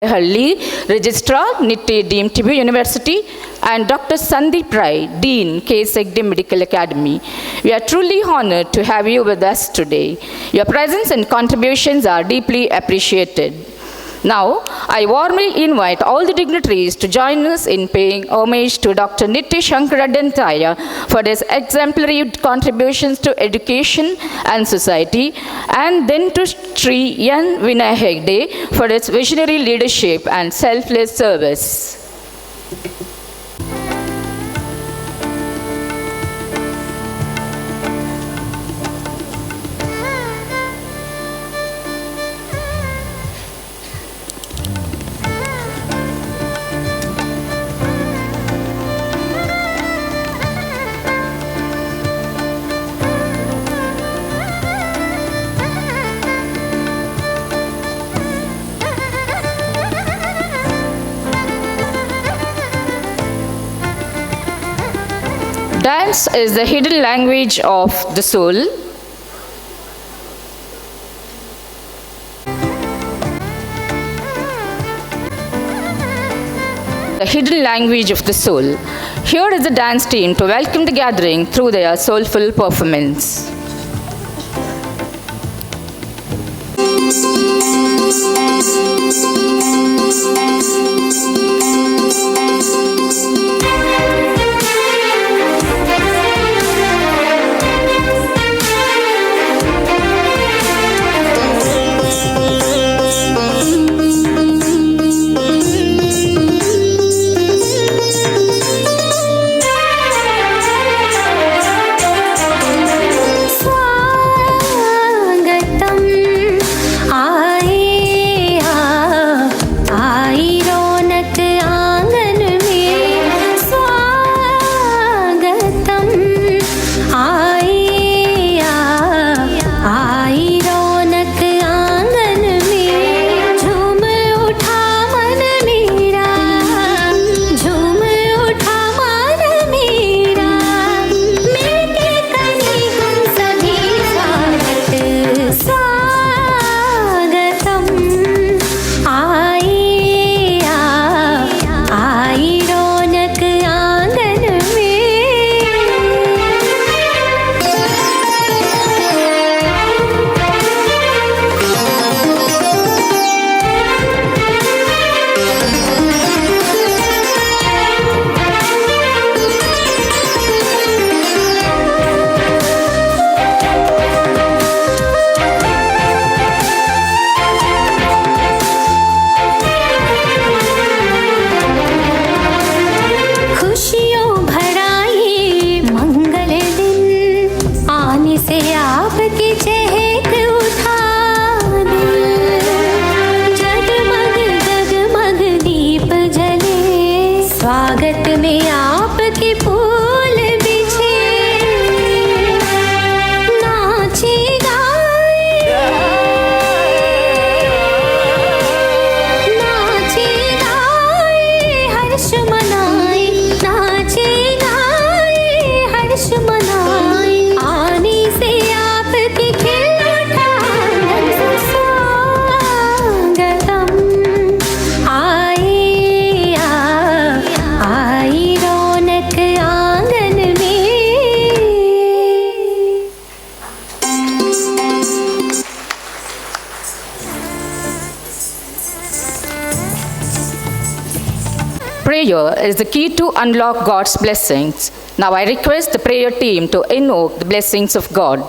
Halli, Registrar, Nitte DMTB University, and Dr. Sandeep Rai, Dean, KSEGD Medical Academy. We are truly honored to have you with us today. Your presence and contributions are deeply appreciated. Now, I warmly invite all the dignitaries to join us in paying homage to Dr. Nitte Shankaradantaya for his exemplary contributions to education and society, and then to Sri N. Vinay Hegde for his visionary leadership and selfless service. Dance is the hidden language of the soul. The hidden language of the soul. Here is the dance team to welcome the gathering through their soulful performance. Prayer is the key to unlock God's blessings. Now I request the prayer team to invoke the blessings of God.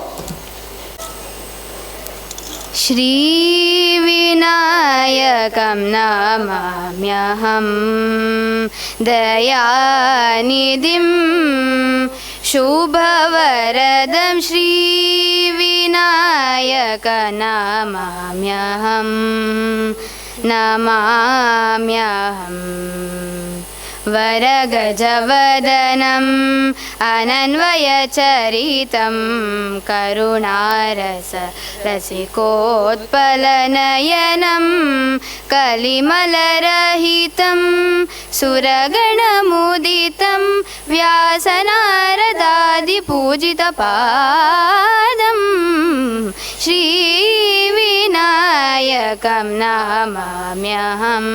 Shri Vinayakam namamyaham Dayanidhim Shubhavaradam Shri Vinayaka namamyaham Varagajavadanam Ananvayacharitam Karunarasa Rasikotpalanayanam Kalimalarahitam Suraganamuditam Vyasanaradi Pujitapadam Shri Vinayaka नायकं नमाम्यहम्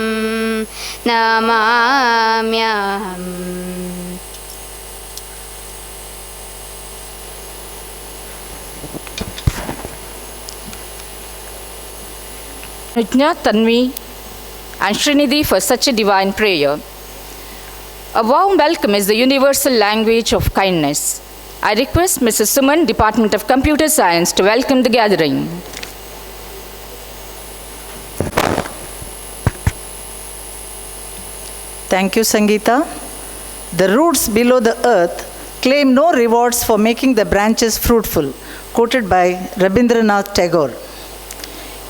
Nujna, Tanvi and Srinidhi for such a divine prayer. A warm welcome is the universal language of kindness. I request Mrs. Suman, Department of Computer Science, to welcome the gathering. Thank you, Sangeeta. The roots below the earth claim no rewards for making the branches fruitful, quoted by Rabindranath Tagore.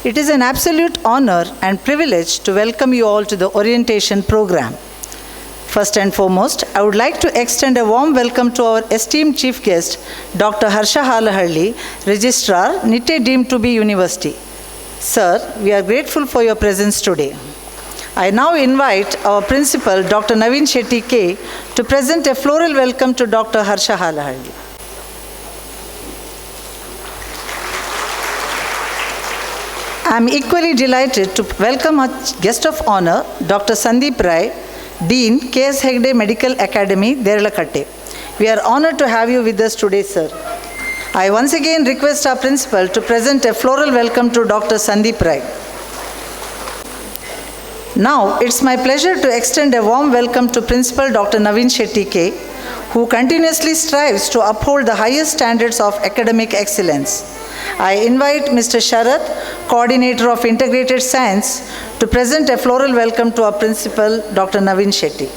It is an absolute honor and privilege to welcome you all to the orientation program. First and foremost, I would like to extend a warm welcome to our esteemed chief guest, Dr. Harsha Halahalli, Registrar, Nitte deemed to be University. Sir, we are grateful for your presence today. I now invite our principal, Dr. Naveen Shetty K, to present a floral welcome to Dr. Harsha Halahalli. I am equally delighted to welcome our guest of honor, Dr. Sandeep Rai, Dean, K.S. Hegde Medical Academy, Derlakatte. We are honored to have you with us today, sir. I once again request our principal to present a floral welcome to Dr. Sandeep Rai. Now, it's my pleasure to extend a warm welcome to Principal Dr. Naveen Shetty K, who continuously strives to uphold the highest standards of academic excellence. I invite Mr. Sharath, Coordinator of Integrated Science, to present a floral welcome to our Principal, Dr. Naveen Shetty.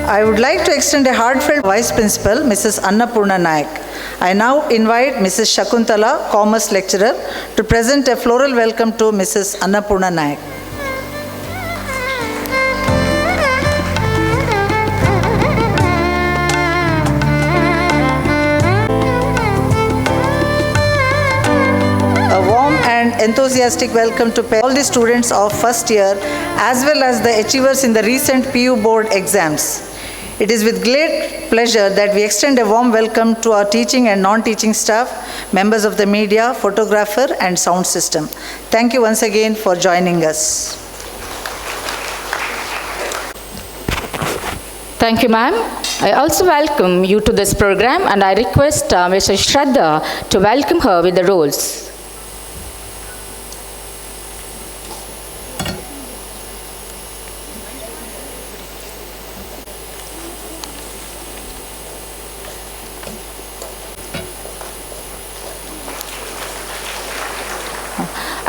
I would like to extend a heartfelt Vice Principal, Mrs. Annapurna Nayak. I now invite Mrs. Shakuntala, Commerce Lecturer, to present a floral welcome to Mrs. Annapurna Nayak. And enthusiastic welcome to all the students of first year as well as the achievers in the recent PU board exams. It is with great pleasure that we extend a warm welcome to our teaching and non-teaching staff, members of the media, photographer and sound system. Thank you once again for joining us. Thank you, ma'am. I also welcome you to this program and I request Mrs. Shraddha to welcome her with the rolls.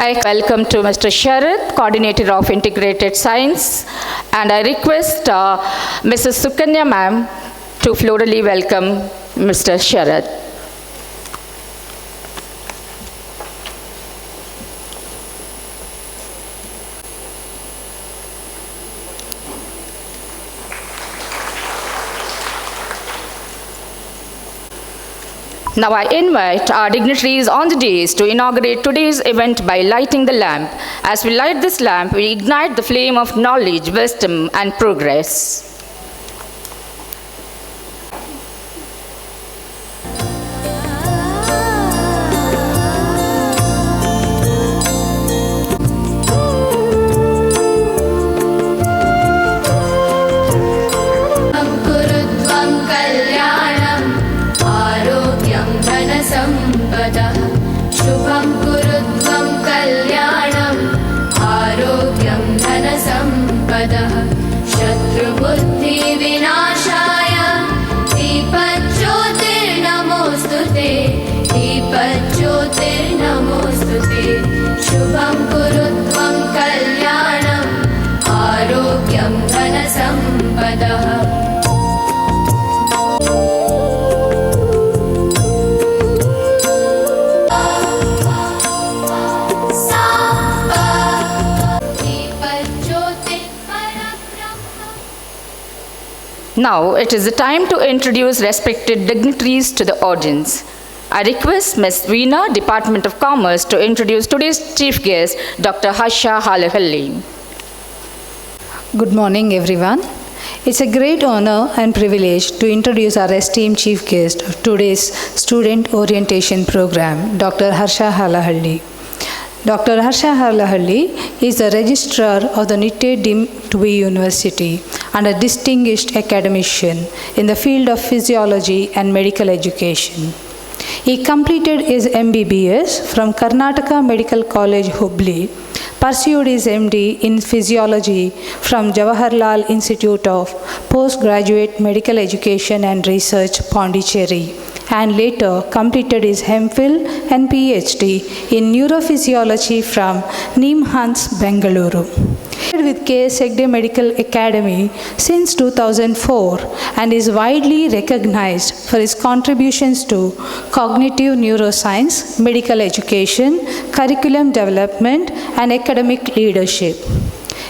I welcome to Mr. Sharath, Coordinator of Integrated Science, and I request Mrs. Sukanya ma'am to florally welcome Mr. Sharath. Now I invite our dignitaries on the dais to inaugurate today's event by lighting the lamp. As we light this lamp, we ignite the flame of knowledge, wisdom, and progress. Now it is the time to introduce respected dignitaries to the audience. I request Ms. Veena, Department of Commerce, to introduce today's chief guest, Dr. Harsha Halahalli. Good morning, everyone. It's a great honor and privilege to introduce our esteemed chief guest of today's student orientation program, Dr. Harsha Halahalli. Dr. Harsha Halahalli is the registrar of the Nitte to be University and a distinguished academician in the field of physiology and medical education. He completed his MBBS from Karnataka Medical College, Hubli, pursued his MD in physiology from Jawaharlal Institute of Postgraduate Medical Education and Research, Pondicherry, and later completed his MPhil and PhD in neurophysiology from NIMHANS, Bengaluru. With K.S. Hegde Medical Academy since 2004 and is widely recognized for his contributions to cognitive neuroscience, medical education, curriculum development, and academic leadership.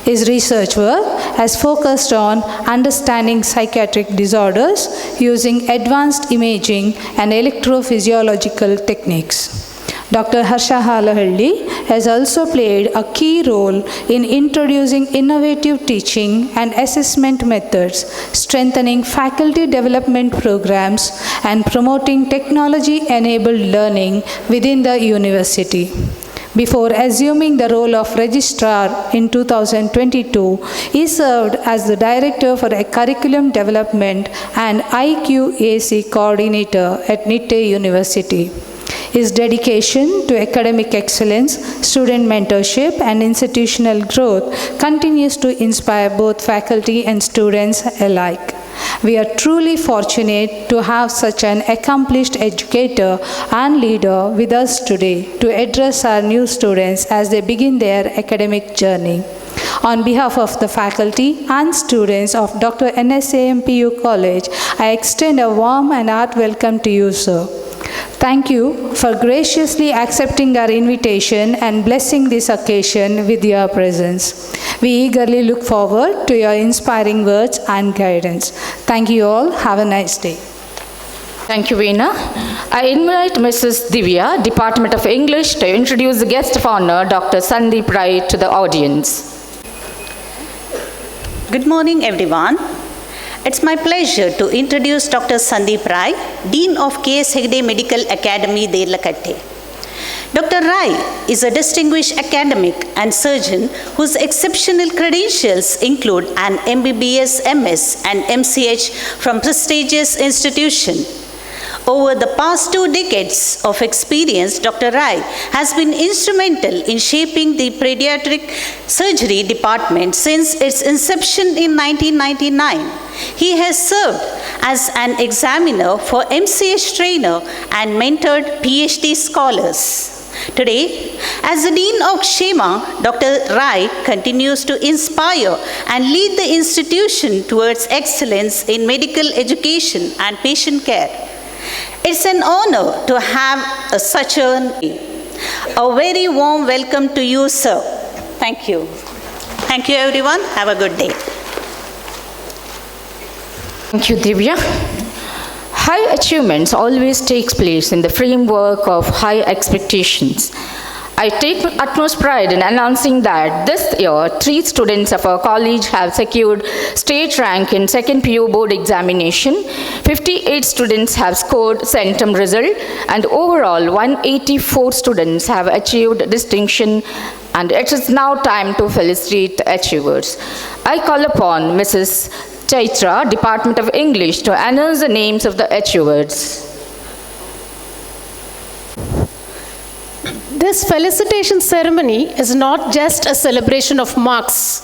His research work has focused on understanding psychiatric disorders using advanced imaging and electrophysiological techniques. Dr. Harsha Halahalli has also played a key role in introducing innovative teaching and assessment methods, strengthening faculty development programs, and promoting technology-enabled learning within the university. Before assuming the role of registrar in 2022, he served as the Director for Curriculum Development and IQAC Coordinator at Nitte University. His dedication to academic excellence, student mentorship, and institutional growth continues to inspire both faculty and students alike. We are truly fortunate to have such an accomplished educator and leader with us today to address our new students as they begin their academic journey. On behalf of the faculty and students of Dr. NSAM PU College, I extend a warm and hearty welcome to you, sir. Thank you for graciously accepting our invitation and blessing this occasion with your presence. We eagerly look forward to your inspiring words and guidance. Thank you all. Have a nice day. Thank you, Veena. I invite Mrs. Divya, Department of English, to introduce the guest of honor, Dr. Sandeep Rai, to the audience. Good morning, everyone. It's my pleasure to introduce Dr. Sandeep Rai, Dean of K.S. Hegde Medical Academy, Derlakatte. Dr. Rai is a distinguished academic and surgeon whose exceptional credentials include an MBBS, MS, and MCH from prestigious institutions. Over the past 2 decades of experience, Dr. Rai has been instrumental in shaping the pediatric surgery department since its inception in 1999. He has served as an examiner for MCH trainer and mentored PhD scholars. Today, as the Dean of Shema, Dr. Rai continues to inspire and lead the institution towards excellence in medical education and patient care. It's an honor to have such a very warm welcome to you, sir. Thank you. Thank you, everyone. Have a good day. Thank you, Divya. High achievements always takes place in the framework of high expectations. I take utmost pride in announcing that this year, 3 students of our college have secured state rank in second PU board examination, 58 students have scored centum result, and overall 184 students have achieved distinction, and it is now time to felicitate the achievers. I call upon Mrs. Chaitra, Department of English, to announce the names of the achievers. This felicitation ceremony is not just a celebration of marks.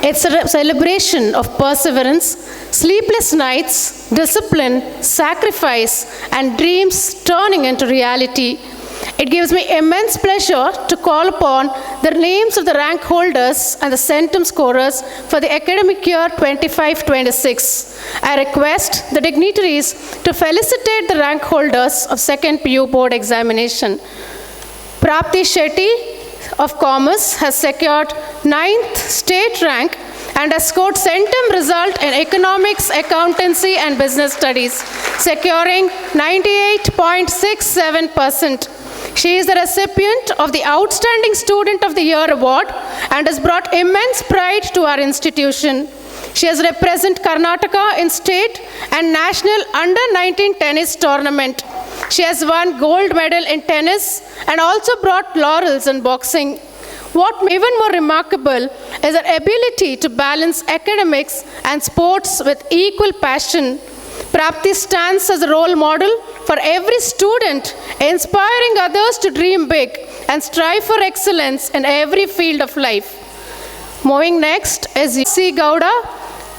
It's a celebration of perseverance, sleepless nights, discipline, sacrifice, and dreams turning into reality. It gives me immense pleasure to call upon the names of the rank holders and the centum scorers for the academic year 25-26. I request the dignitaries to felicitate the rank holders of second PU board examination. Prapti Shetty of Commerce has secured 9th state rank and has scored centum result in Economics, Accountancy and Business Studies, securing 98.67%. She is the recipient of the Outstanding Student of the Year Award and has brought immense pride to our institution. She has represented Karnataka in state and national under-19 tennis tournament. She has won gold medal in tennis and also brought laurels in boxing. What even more remarkable is her ability to balance academics and sports with equal passion. Prapti stands as a role model for every student, inspiring others to dream big and strive for excellence in every field of life. Moving next is C. Gowda,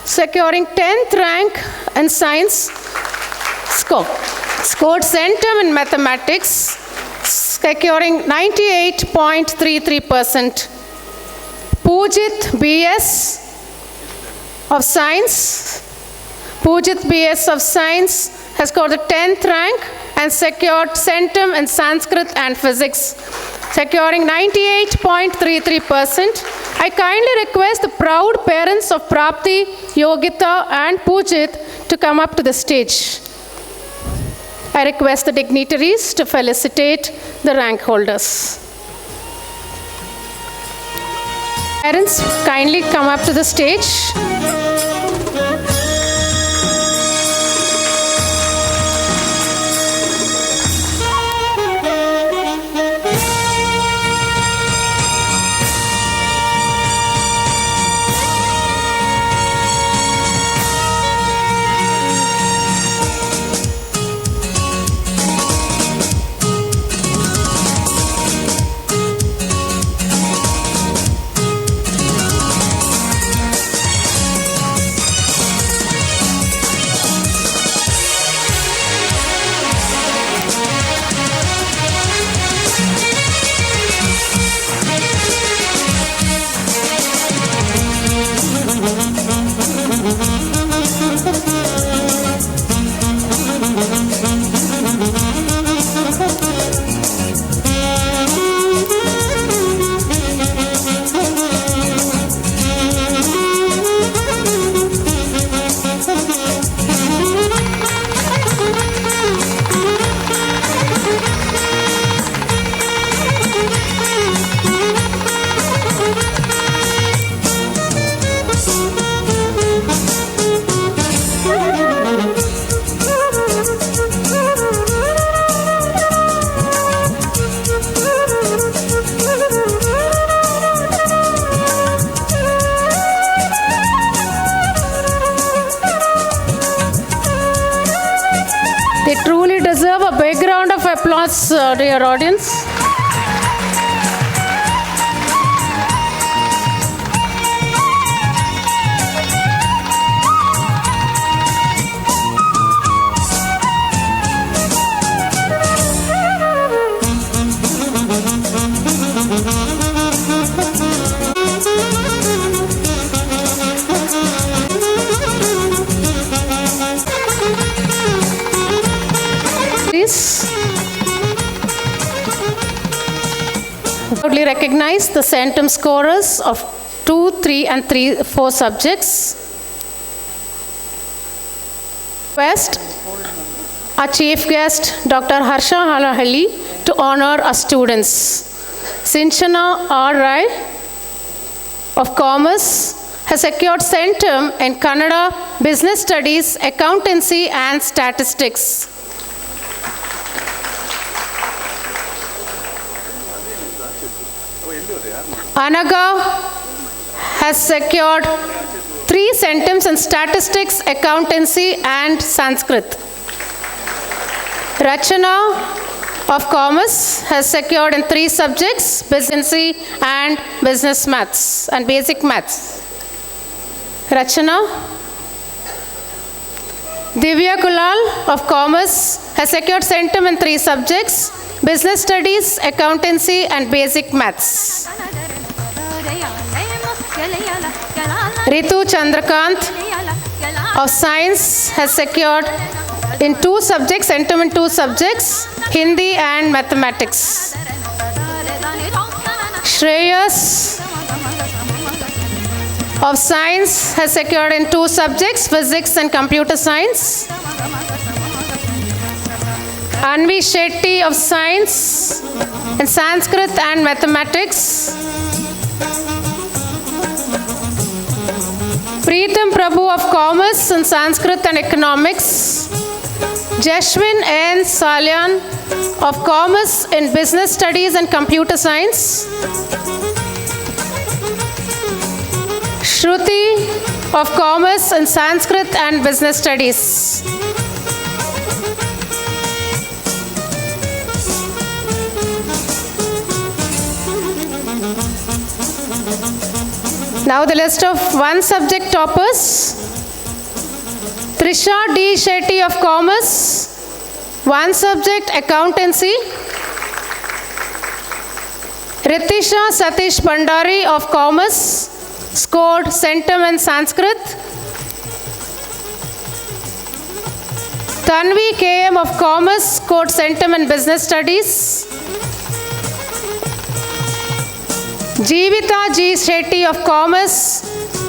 securing 10th rank in science, scored centum in mathematics, securing 98.33%. Pujit BS of Science. Pujit BS of Science has scored the 10th rank and secured centum in Sanskrit and physics, securing 98.33%. I kindly request the proud parents of Prapti, Yogita and Pujit to come up to the stage. I request the dignitaries to felicitate the rank holders. Parents, kindly come up to the stage. They truly deserve a big round of applause, dear audience. Proudly recognize the centum scorers of 2, 3 and 4 subjects. Request our chief guest, Dr. Harsha Halahalli, to honor our students. Sinchana R. Rai of Commerce has secured centum in Kannada, Business Studies, Accountancy and Statistics. Anaga has secured 3 centums in Statistics, Accountancy and Sanskrit. Rachana of Commerce has secured in 3 subjects, Business and Business Maths and Basic Maths. Rachana. Divya Kulal of Commerce has secured centum in 3 subjects, Business Studies, Accountancy and Basic Maths. Ritu Chandrakant of Science has secured in 2 subjects, centum in 2 subjects, Hindi and Mathematics. Shreyas of Science has secured in 2 subjects, Physics and Computer Science. Anvi Shetty of Science in Sanskrit and Mathematics. Preetham Prabhu of Commerce in Sanskrit and Economics, Jashwin N. Salyan of Commerce in Business Studies and Computer Science, Shruti of Commerce in Sanskrit and Business Studies. Now the list of one subject toppers. Trisha D. Shetty of Commerce, one subject Accountancy. Ritisha Satish Bhandari of Commerce, scored Centum in Sanskrit. Tanvi KM of Commerce, scored Centum in Business Studies. Jeevita G. Shetty of Commerce,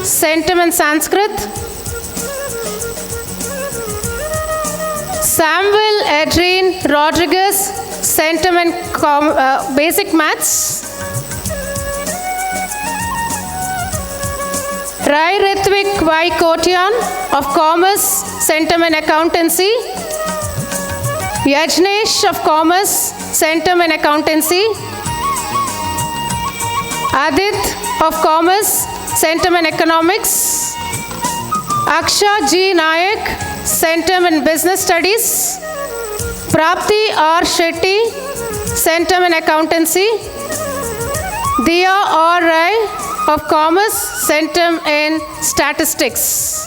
Centum in Sanskrit. Samuel Adrien Rodriguez, Centum in Basic Maths. Rai Ritvik Y. Kotian of Commerce, Centum in Accountancy. Yajnesh of Commerce, Centum in Accountancy. Adit of Commerce, Centum in Economics. Aksha G. Nayak, Centum in Business Studies. Prapti R. Shetty, Centum in Accountancy. Diya R. Rai of Commerce, Centum in Statistics.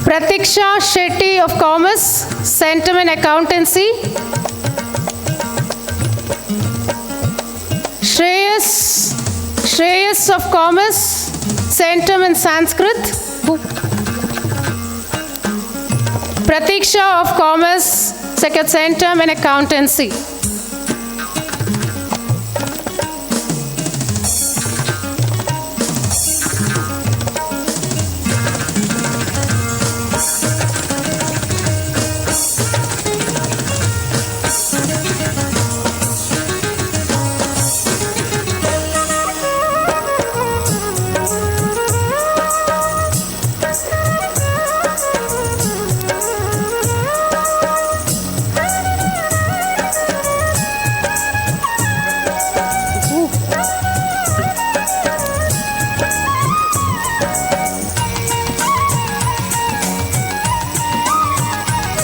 Pratiksha Shetty of Commerce, Centum in Accountancy. Shreyas of Commerce, Centum in Sanskrit. Pratiksha of Commerce, second Centum in Accountancy.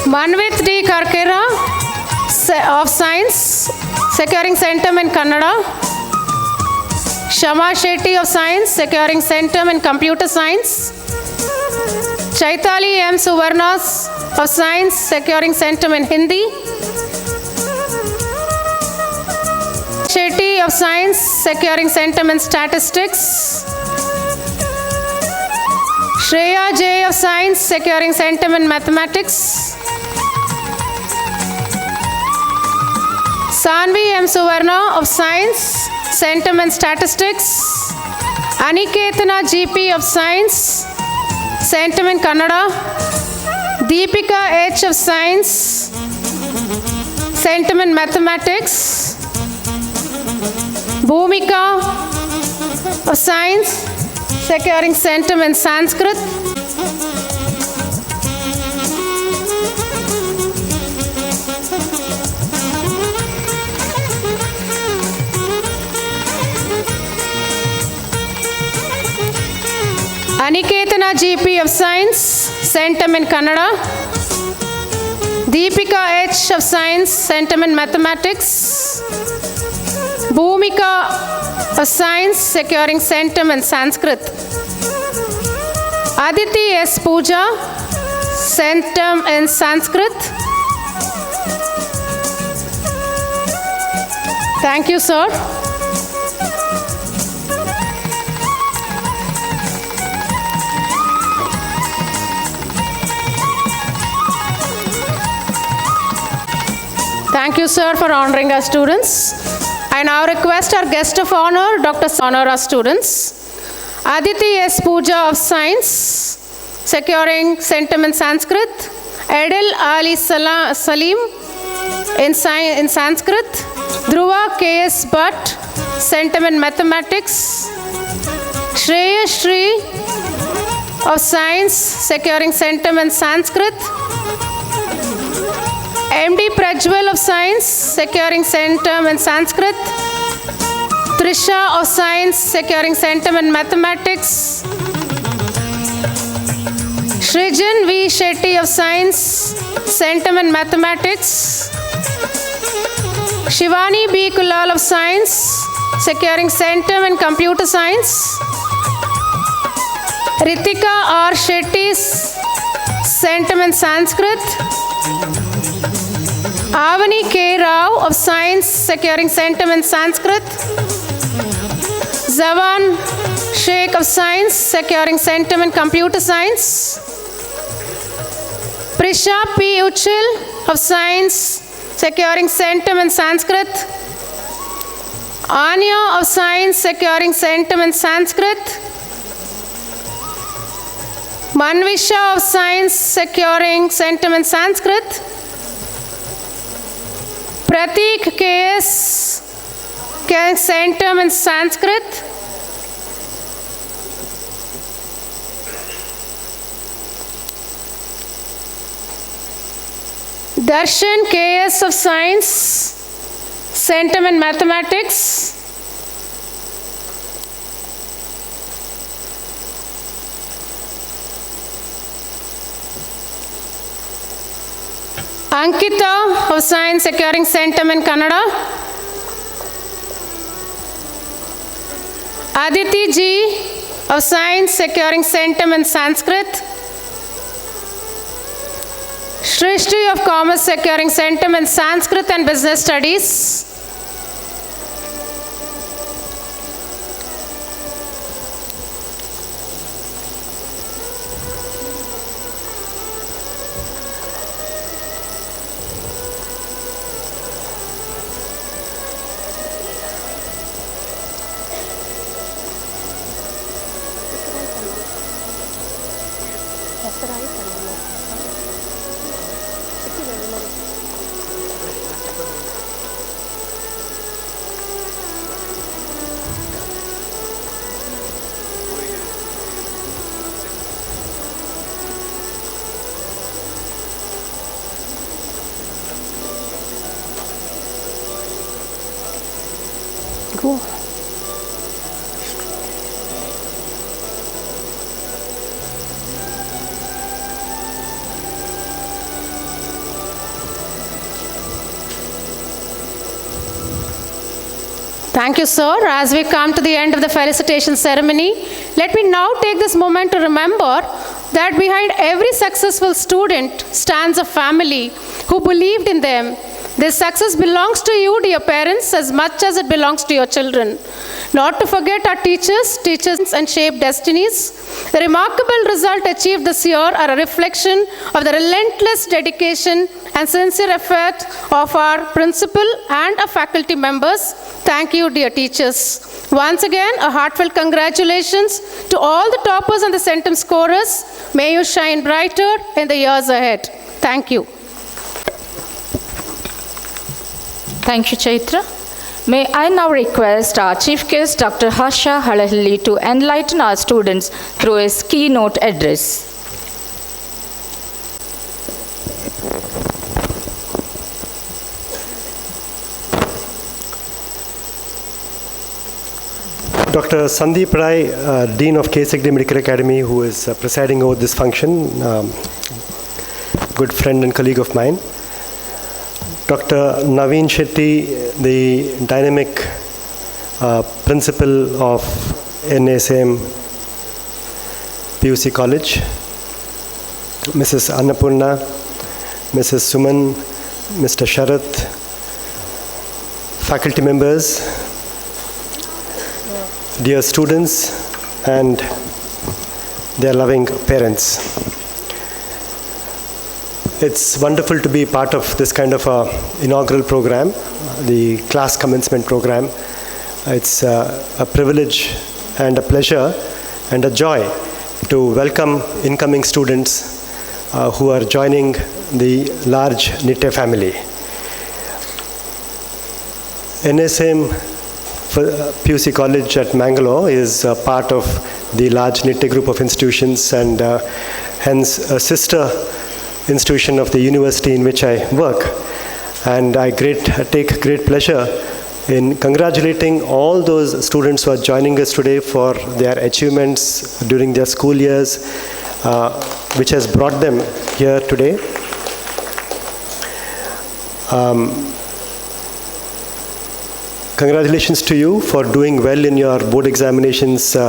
Manvit D. Karkera of Science, securing Centum in Kannada. Shama Shetty of Science, securing Centum in Computer Science. Chaitali M. Suvarnas of Science, securing Centum in Hindi. Shetty of Science, securing Centum in Statistics. Shreya J. of Science, securing Centum in Mathematics. Sanvi M. Suvarna of Science, Centum in Statistics. Aniketana GP of Science, Centum in Kannada. Deepika H. of Science, Centum in Mathematics. Bhumika of Science, securing Centum in Sanskrit. Aniketana GP of Science, Centum in Kannada. Deepika H. of Science, Centum in Mathematics. Bhumika of Science, securing Centum in Sanskrit. Aditi S. Pooja, Centum in Sanskrit. Thank you, sir. Thank you, sir, for honoring our students. I now request our guest of honor, Dr. honor our students. Aditi S. Pooja of Science, securing Centum in Sanskrit. Adil Ali Salim in Sanskrit. Dhruva K.S. Bhatt Centum in Mathematics. Shreya Shri of Science, securing Centum in Sanskrit. MD Prajwal of Science, securing Centum in Sanskrit. Trisha of Science, securing Centum in Mathematics. Shrijan V. Shetty of Science, Centum in Mathematics. Shivani B. Kulal of Science, securing Centum in Computer Science. Ritika R. Shetty's Centum in Sanskrit. Avani K. Rao of Science, securing Centum in Sanskrit. Zawan Sheikh of Science, securing Centum in Computer Science. Prisha P. Uchil of Science, securing Centum in Sanskrit. Anya of Science, securing Centum in Sanskrit. Manvisha of Science, securing Centum in Sanskrit. Pratik KS, Centum in Sanskrit. Darshan KS of Science, Centum in Mathematics. Ankita of Science, securing Centum in Kannada. Aditi G of Science, securing Centum in Sanskrit. Shrishti of Commerce, securing Centum in Sanskrit and Business Studies. Go. Thank you, sir. As we come to the end of the felicitation ceremony, let me now take this moment to remember that behind every successful student stands a family who believed in them. This success belongs to you, dear parents, as much as it belongs to your children. Not to forget our teachers and shape destinies. The remarkable result achieved this year are a reflection of the relentless dedication and sincere effort of our principal and our faculty members. Thank you, dear teachers. Once again, a heartfelt congratulations to all the toppers and the Centum scorers. May you shine brighter in the years ahead. Thank you. Thank you, Chaitra. May I now request our Chief Guest, Dr. Harsha Halahalli, to enlighten our students through his keynote address. Dr. Sandeep Rai, Dean of KSEGD Medical Academy, who is presiding over this function, good friend and colleague of mine. Dr. Naveen Shetty, the dynamic principal of NSAM PUC College. Mrs. Annapurna, Mrs. Suman, Mr. Sharath, faculty members, dear students, and their loving parents. It's wonderful to be part of this kind of inaugural program, the class commencement program. It's a privilege and a pleasure and a joy to welcome incoming students who are joining the large Nitte family. NSAM PUC College at Mangalore is part of the large Nitte group of institutions, and hence a sister institution of the university in which I work. And I take great pleasure in congratulating all those students who are joining us today for their achievements during their school years, which has brought them here today. Congratulations to you for doing well in your board examinations in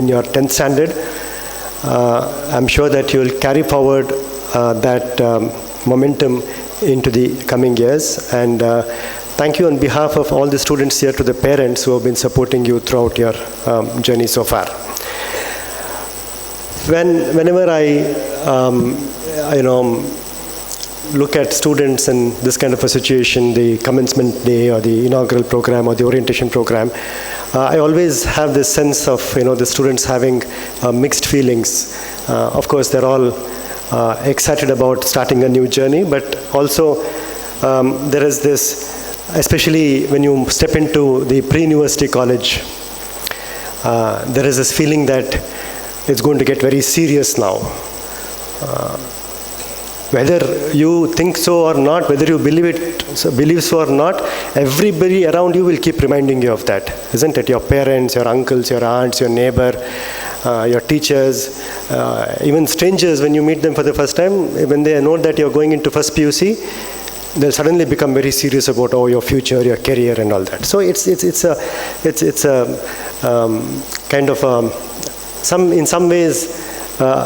your 10th standard. I'm sure that you will carry forward that momentum into the coming years. And thank you on behalf of all the students here to the parents who have been supporting you throughout your journey so far. Whenever I look at students in this kind of a situation, the commencement day or the inaugural program or the orientation program, I always have this sense of the students having mixed feelings. Of course, they're all excited about starting a new journey, but also there is this, especially when you step into the pre-university college, there is this feeling that it's going to get very serious now. Whether you think so or not, whether you believe so or not, everybody around you will keep reminding you of that, isn't it? Your parents, your uncles, your aunts, your neighbor, your teachers, even strangers, when you meet them for the first time, when they know that you're going into first PUC, they'll suddenly become very serious about your future, your career, and all that. So it's a kind of in some ways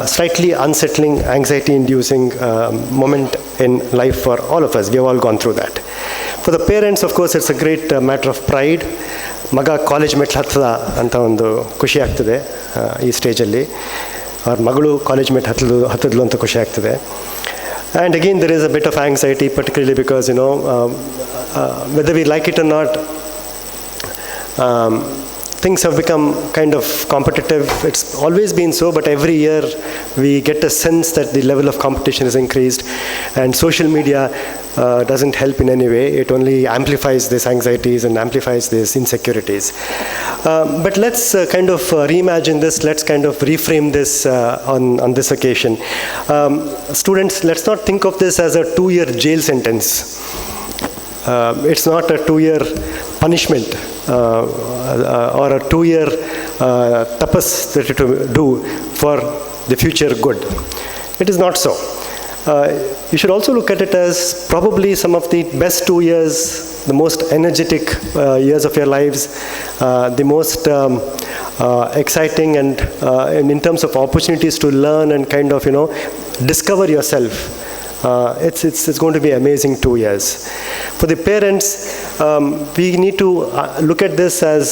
slightly unsettling, anxiety-inducing moment in life for all of us. We have all gone through that. For the parents, of course, it's a great matter of pride. Maga college ಮೆಟ್ಲು ಹತ್ತದ ಅಂತ ಒಂದು ಖುಷಿ ಆಗ್ತದೆ ಈ ಸ್ಟೇಜಲ್ಲಿ. ಅವ್ರ ಮಗಳು ಕಾಲೇಜ್ ಮೆಟ್ಲು ಹತ್ತದ್ಲು ಅಂತ ಖುಷಿ ಆಗ್ತದೆ. And again, there is a bit of anxiety, particularly because, whether we like it or not, things have become kind of competitive. It's always been so, but every year we get a sense that the level of competition is increased, and social media doesn't help in any way. It only amplifies these anxieties and amplifies these insecurities. But let's kind of reimagine this. Let's kind of reframe this on this occasion. Students, let's not think of this as a 2-year jail sentence. It's not a 2-year punishment or a 2-year tapas that you do for the future good. It is not so. You should also look at it as probably some of the best 2 years, the most energetic years of your lives, the most exciting and in terms of opportunities to learn and kind of discover yourself. It's going to be amazing 2 years. For the parents, we need to look at this as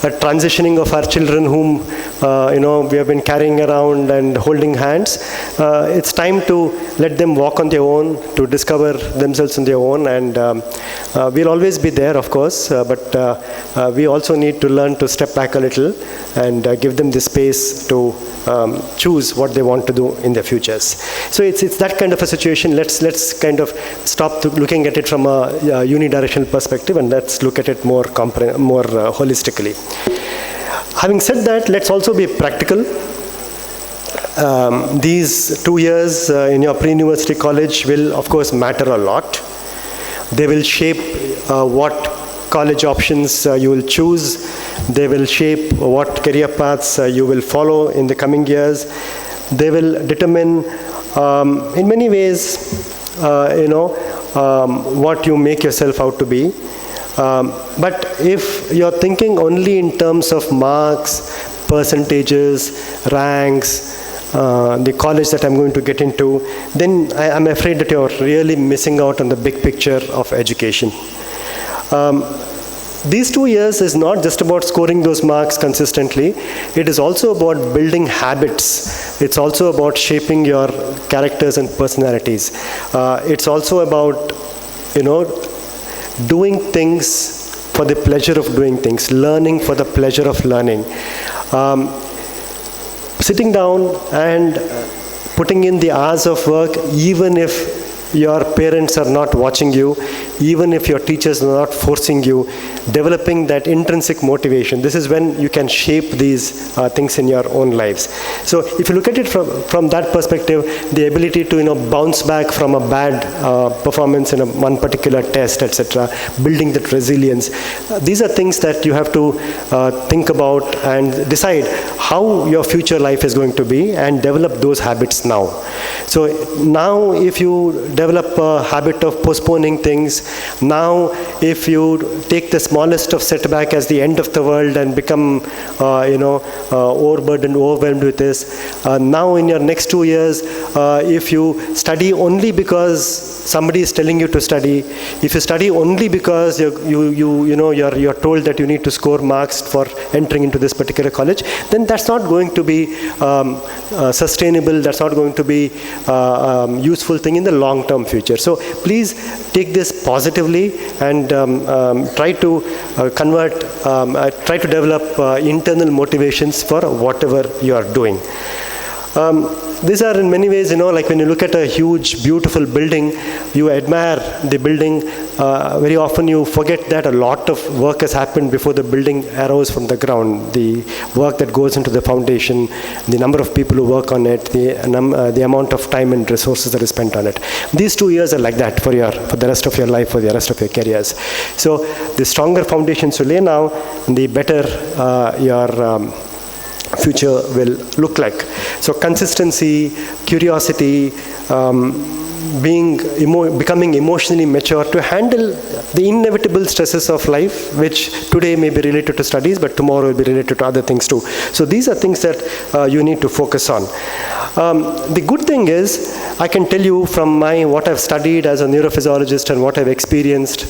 a transitioning of our children whom we have been carrying around and holding hands. It's time to let them walk on their own, to discover themselves on their own, and we'll always be there, of course, but we also need to learn to step back a little and give them the space to choose what they want to do in their futures. So it's that kind of a situation. Let's kind of stop looking at it from a unidirectional perspective, and let's look at it more holistically. Having said that, let's also be practical. These 2 years in your pre-university college will, of course, matter a lot. They will shape what college options you will choose. They will shape what career paths you will follow in the coming years. They will determine, in many ways, what you make yourself out to be. But if you're thinking only in terms of marks, percentages, ranks, the college that I'm going to get into, then I'm afraid that you're really missing out on the big picture of education. These 2 years is not just about scoring those marks consistently. It is also about building habits. It's also about shaping your characters and personalities. It's also about, doing things for the pleasure of doing things, learning for the pleasure of learning. Sitting down and putting in the hours of work, even if your parents are not watching you, even if your teachers are not forcing you, developing that intrinsic motivation. This is when you can shape these things in your own lives. So if you look at it from that perspective, the ability to bounce back from a bad performance in one particular test, etc., building that resilience, these are things that you have to think about and decide how your future life is going to be and develop those habits now. So now if you develop a habit of postponing things, now if you take the smallest of setback as the end of the world and become overburdened, overwhelmed with this, now in your next 2 years, if you study only because somebody is telling you to study, if you study only because you're told that you need to score marks for entering into this particular college, then that's not going to be sustainable, that's not going to be useful thing in the long-term future. So please take this positively and try to try to develop internal motivations for whatever you are doing. These are in many ways, like when you look at a huge, beautiful building, you admire the building. Very often you forget that a lot of work has happened before the building arose from the ground. The work that goes into the foundation, the number of people who work on it, the amount of time and resources that is spent on it. These 2 years are like that for the rest of your life, for the rest of your careers. So the stronger foundations you lay now, the better your future will look like. So consistency, curiosity, becoming emotionally mature to handle the inevitable stresses of life, which today may be related to studies, but tomorrow will be related to other things too. So these are things that you need to focus on. The good thing is, I can tell you from what I've studied as a neurophysiologist and what I've experienced,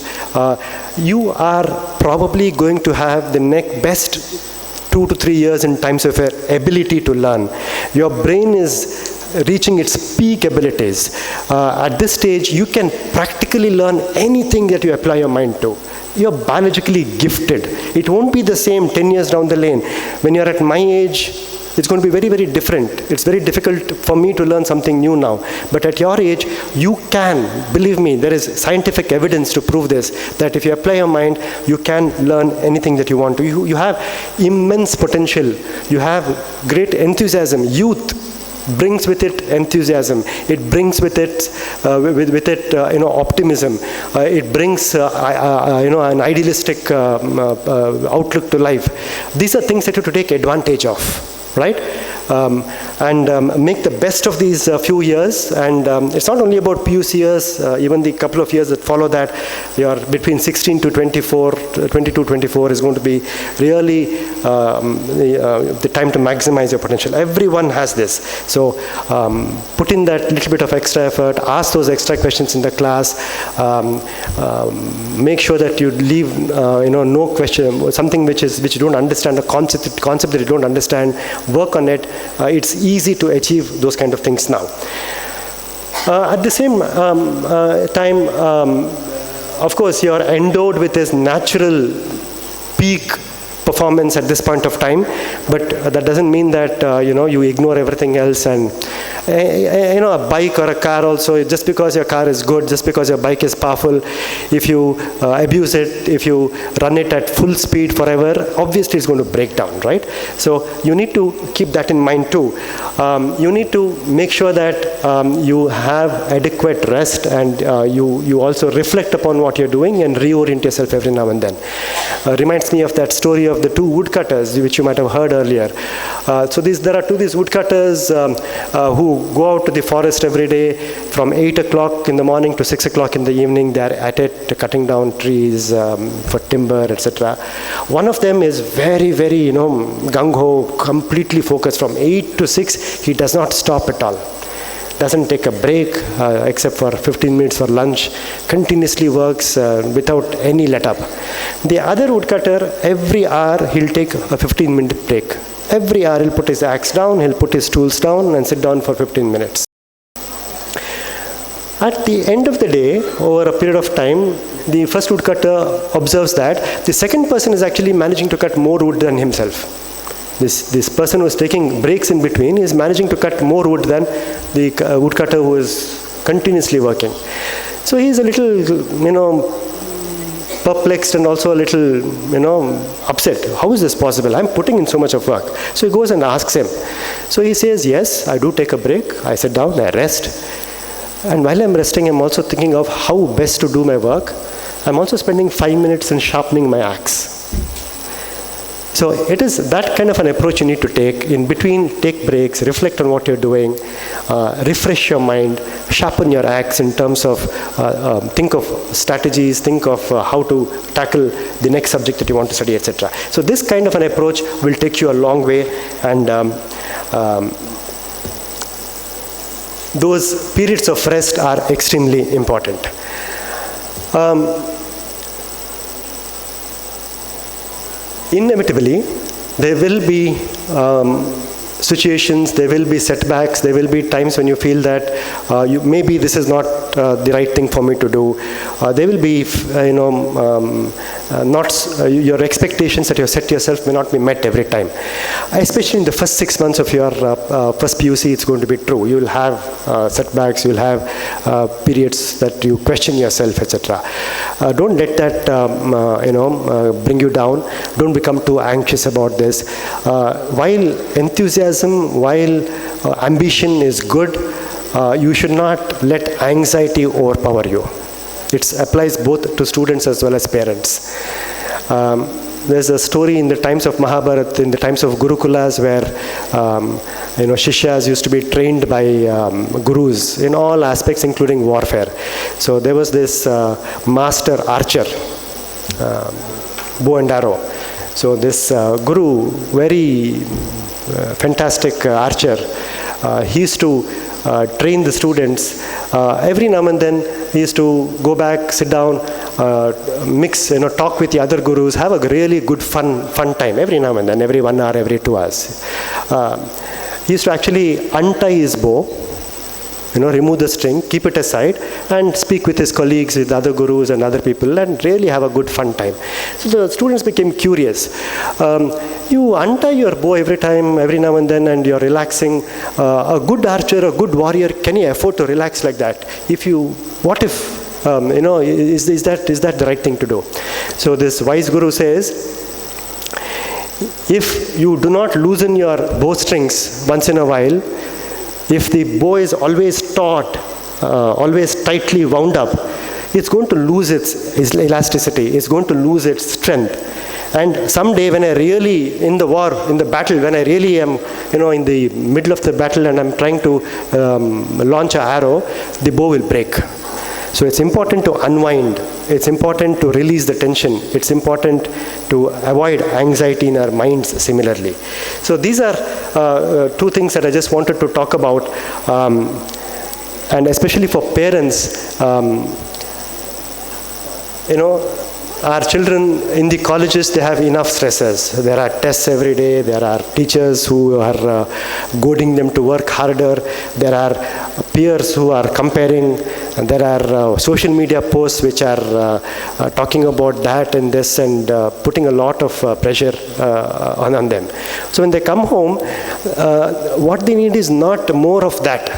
you are probably going to have the best 2 to 3 years in terms of your ability to learn. Your brain is reaching its peak abilities. At this stage, you can practically learn anything that you apply your mind to. You're biologically gifted. It won't be the same 10 years down the lane. When you're at my age, it's going to be very, very different. It's very difficult for me to learn something new now. But at your age, you can, believe me, there is scientific evidence to prove this, that if you apply your mind, you can learn anything that you want to. You have immense potential. You have great enthusiasm. Youth brings with it enthusiasm. It brings with it optimism. It brings an idealistic outlook to life. These are things that you have to take advantage of. Right? And make the best of these few years. And it's not only about PUC years, even the couple of years that follow that, you're between 16 to 24, 22, 24 is going to be really the time to maximize your potential. Everyone has this. So put in that little bit of extra effort, ask those extra questions in the class, make sure that you leave no question, something which you don't understand, a concept that you don't understand, work on it. It's easy to achieve those kind of things now. At the same time, of course, you're endowed with this natural peak performance at this point of time, but that doesn't mean that you ignore everything else. And a bike or a car also, just because your car is good, just because your bike is powerful, if you abuse it, if you run it at full speed forever, obviously it's going to break down, right? So you need to keep that in mind too. You need to make sure that you have adequate rest, and you also reflect upon what you're doing and reorient yourself every now and then. Reminds me of that story of the 2 woodcutters, which you might have heard earlier. So there are these woodcutters who go out to the forest every day from 8 o'clock in the morning to 6 o'clock in the evening. They're at it, cutting down trees for timber, etc. One of them is very, very, gung-ho, completely focused. From 8 to 6, he does not stop at all. Doesn't take a break except for 15 minutes for lunch, continuously works without any let-up. The other woodcutter, every hour he'll take a 15-minute break. Every hour he'll put his axe down, he'll put his tools down and sit down for 15 minutes. At the end of the day, over a period of time, the first woodcutter observes that the second person is actually managing to cut more wood than himself. This person who is taking breaks in between is managing to cut more wood than the woodcutter who is continuously working. So he's a little, perplexed and also a little, upset. How is this possible? I'm putting in so much of work. So he goes and asks him. So he says, yes, I do take a break. I sit down, I rest. And while I'm resting, I'm also thinking of how best to do my work. I'm also spending 5 minutes in sharpening my axe. So it is that kind of an approach you need to take. In between, take breaks, reflect on what you're doing, refresh your mind, sharpen your axe in terms of, think of strategies, think of how to tackle the next subject that you want to study, etc. So this kind of an approach will take you a long way, and those periods of rest are extremely important. Inevitably, there will be situations, there will be setbacks, there will be times when you feel that maybe this is not the right thing for me to do. There will be, your expectations that you have set yourself may not be met every time. Especially in the first 6 months of your first PUC, it's going to be true. You will have setbacks, you will have periods that you question yourself, etc. Don't let that, bring you down. Don't become too anxious about this. While enthusiasm, while ambition is good, you should not let anxiety overpower you. It applies both to students as well as parents. There's a story in the times of Mahabharata, in the times of Gurukulas, where Shishyas used to be trained by gurus in all aspects, including warfare. So there was this master archer, bow and arrow. So this guru, very fantastic archer, he used to train the students. Every now and then he used to go back, sit down, mix, talk with the other gurus, have a really good fun time every now and then, every 1 hour, every 2 hours. He used to actually untie his bow, remove the string, keep it aside, and speak with his colleagues, with other gurus and other people, and really have a good fun time. So the students became curious. You untie your bow every time, every now and then, and you're relaxing. A good archer, a good warrior, can you afford to relax like that? What if, is that the right thing to do? So this wise guru says, if you do not loosen your bowstrings once in a while, if the bow is always taut, always tightly wound up, it's going to lose its elasticity, it's going to lose its strength. And someday when I really, in the war, in the battle, when I really am, in the middle of the battle and I'm trying to launch an arrow, the bow will break. So it's important to unwind. It's important to release the tension. It's important to avoid anxiety in our minds similarly. So these are 2 things that I just wanted to talk about. And especially for parents, our children in the colleges, they have enough stresses. There are tests every day. There are teachers who are goading them to work harder. There are peers who are comparing. And there are social media posts which are talking about that and this and putting a lot of pressure on them. So when they come home, what they need is not more of that.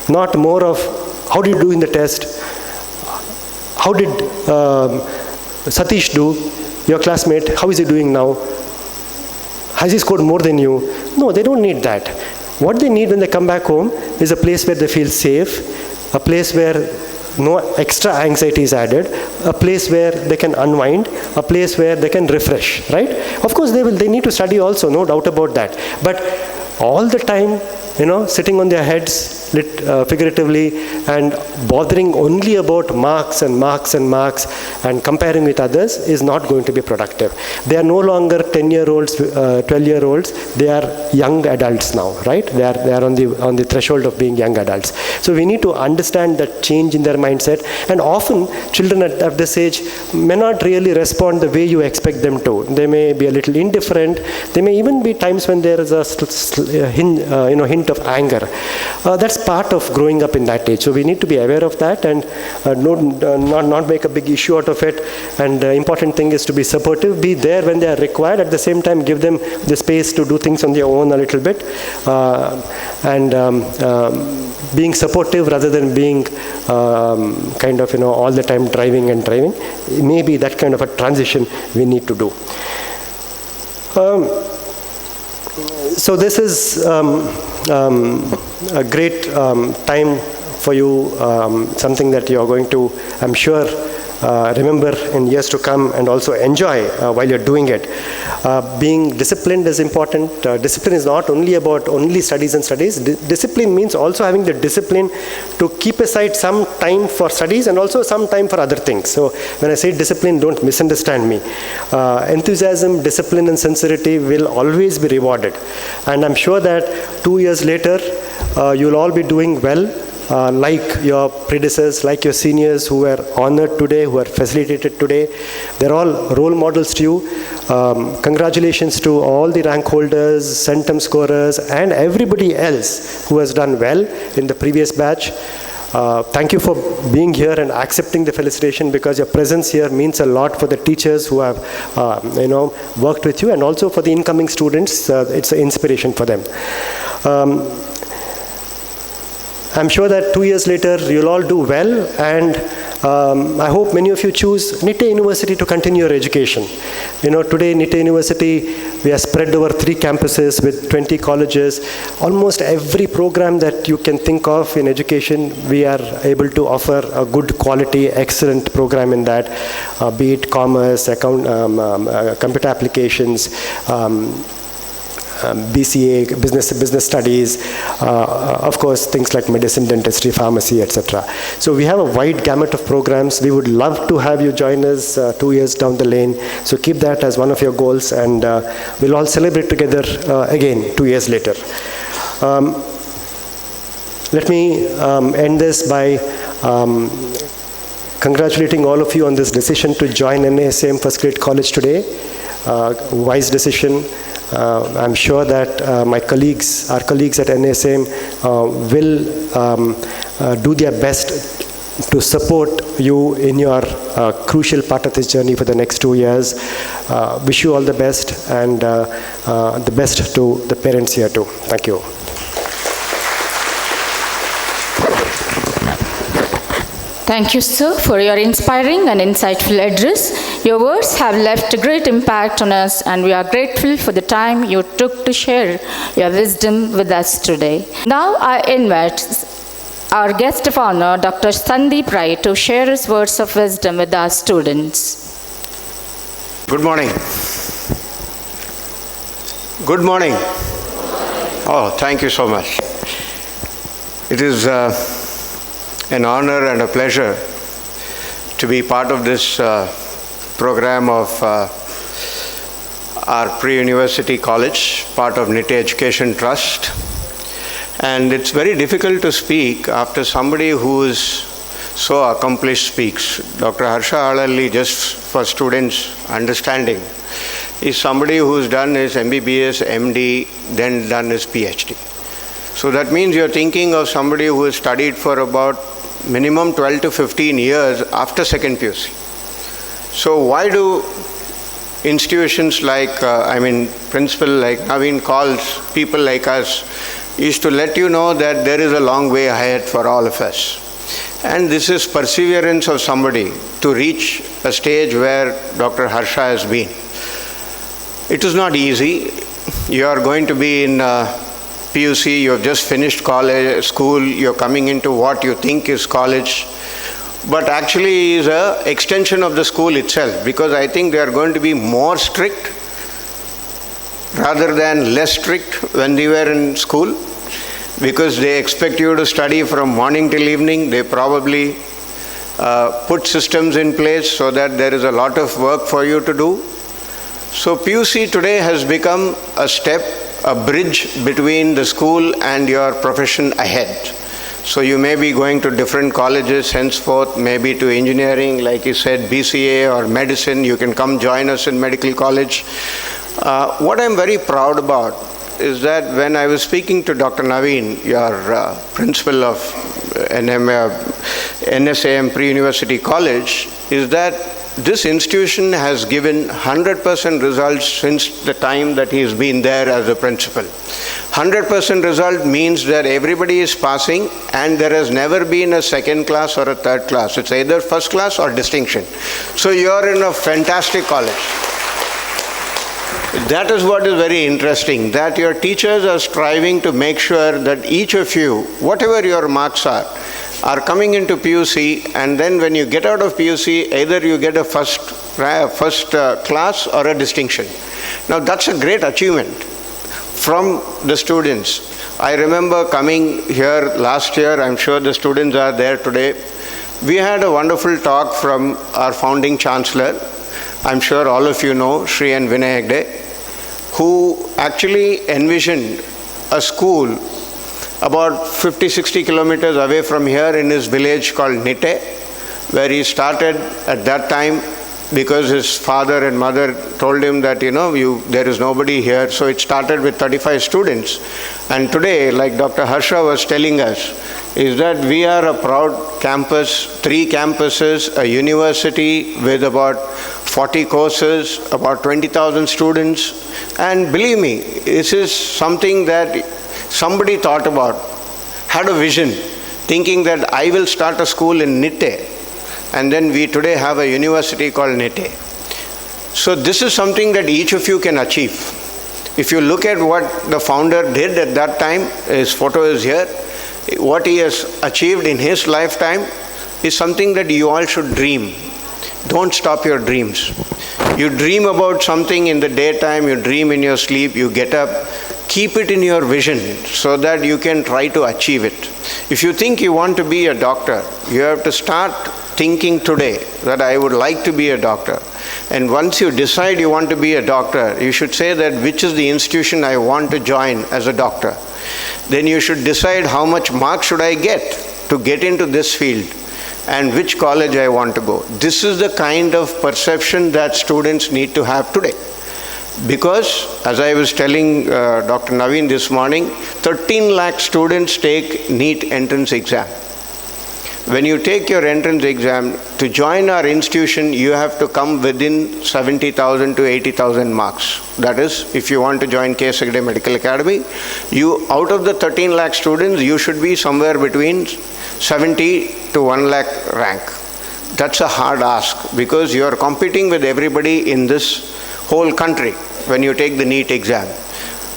Not more of, how did you do in the test? How did Satish do, your classmate? How is he doing now? Has he scored more than you? No, they don't need that. What they need when they come back home is a place where they feel safe, a place where no extra anxiety is added, a place where they can unwind, a place where they can refresh, right? Of course, they need to study also, no doubt about that. But all the time, sitting on their heads, figuratively, and bothering only about marks and marks and marks and comparing with others is not going to be productive. They are no longer 10-year-olds, 12-year-olds. They are young adults now, right? They are on the threshold of being young adults. So we need to understand that change in their mindset. And often, children at this age may not really respond the way you expect them to. They may be a little indifferent. There may even be times when there is a hint hint of anger. That's part of growing up in that age. So we need to be aware of that and not make a big issue out of it. And the important thing is to be supportive, be there when they are required, at the same time give them the space to do things on their own a little bit, being supportive rather than being kind of, all the time driving. Maybe that kind of a transition we need to do. So this is a great time for you, something that you are going to, I'm sure, remember in years to come and also enjoy while you're doing it. Being disciplined is important. Discipline is not only about only studies and studies. Discipline means also having the discipline to keep aside some time for studies and also some time for other things. So when I say discipline, don't misunderstand me. Enthusiasm, discipline and sincerity will always be rewarded. And I'm sure that 2 years later, you'll all be doing well. Like your predecessors, like your seniors who were honored today, who are facilitated today. They're all role models to you. Congratulations to all the rank holders, centum scorers, and everybody else who has done well in the previous batch. Thank you for being here and accepting the felicitation, because your presence here means a lot for the teachers who have worked with you, and also for the incoming students. It's an inspiration for them. I'm sure that 2 years later, you'll all do well, and I hope many of you choose Nitte University to continue your education. Today Nitte University, we are spread over 3 campuses with 20 colleges. Almost every program that you can think of in education, we are able to offer a good quality, excellent program in that, be it commerce, computer applications, BCA, business studies, of course, things like medicine, dentistry, pharmacy, etc. So we have a wide gamut of programs. We would love to have you join us 2 years down the lane. So keep that as one of your goals, and we'll all celebrate together again 2 years later. Let me end this by congratulating all of you on this decision to join NSAM First Grade College today. Wise decision. I'm sure that our colleagues at NSAM will do their best to support you in your crucial part of this journey for the next 2 years. Wish you all the best, and the best to the parents here too. Thank you. Thank you, sir, for your inspiring and insightful address. Your words have left a great impact on us, and we are grateful for the time you took to share your wisdom with us today. Now I invite our guest of honor, Dr. Sandeep Rai, to share his words of wisdom with our students. Good morning. Good morning. Oh, thank you so much. It is an honor and a pleasure to be part of this program of our pre-university college, part of Nitte Education Trust. And it's very difficult to speak after somebody who is so accomplished speaks. Dr. Harsha Halalli, just for students' understanding, is somebody who's done his MBBS, MD, then done his PhD. So that means you're thinking of somebody who has studied for about minimum 12 to 15 years after second PUC. So why do institutions like, principal like Naveen calls people like us, is to let you know that there is a long way ahead for all of us. And this is perseverance of somebody to reach a stage where Dr. Harsha has been. It is not easy. You are going to be in PUC, you have just finished school, you're coming into what you think is college, but actually is an extension of the school itself, because I think they are going to be more strict rather than less strict when they were in school, because they expect you to study from morning till evening. They probably put systems in place so that there is a lot of work for you to do. So PUC today has become a step, a bridge between the school and your profession ahead. So you may be going to different colleges henceforth, maybe to engineering, like you said, BCA or medicine. You can come join us in medical college. What I'm very proud about is that when I was speaking to Dr. Naveen, your principal of NSAM Pre-University College, is that this institution has given 100% results since the time that he has been there as a principal. 100% result means that everybody is passing and there has never been a second class or a third class. It's either first class or distinction. So you're in a fantastic college. That is what is very interesting, that your teachers are striving to make sure that each of you, whatever your marks are coming into PUC, and then when you get out of PUC, either you get a first class or a distinction. Now that's a great achievement from the students. I remember coming here last year, I'm sure the students are there today. We had a wonderful talk from our founding chancellor. I'm sure all of you know Shri N. Vinay Hegde, who actually envisioned a school about 50-60 kilometers away from here in his village called Nitte, where he started at that time because his father and mother told him that, there is nobody here. So it started with 35 students. And today, like Dr. Harsha was telling us, is that we are a proud campus, 3 campuses, a university with about 40 courses, about 20,000 students. And believe me, this is something that somebody thought about, had a vision, thinking that I will start a school in Nitte. And then we today have a university called Nitte. So this is something that each of you can achieve. If you look at what the founder did at that time, his photo is here, what he has achieved in his lifetime is something that you all should dream. Don't stop your dreams. You dream about something in the daytime, you dream in your sleep, you get up, keep it in your vision so that you can try to achieve it. If you think you want to be a doctor, you have to start thinking today that I would like to be a doctor. And once you decide you want to be a doctor, you should say that which is the institution I want to join as a doctor. Then you should decide how much marks should I get to get into this field and which college I want to go. This is the kind of perception that students need to have today. Because, as I was telling Dr. Naveen this morning, 13 lakh students take NEET entrance exam. When you take your entrance exam, to join our institution, you have to come within 70,000 to 80,000 marks. That is, if you want to join K.S. Hegde Medical Academy, out of the 13 lakh students, you should be somewhere between 70 to 1 lakh rank. That's a hard ask because you are competing with everybody in this whole country when you take the NEET exam.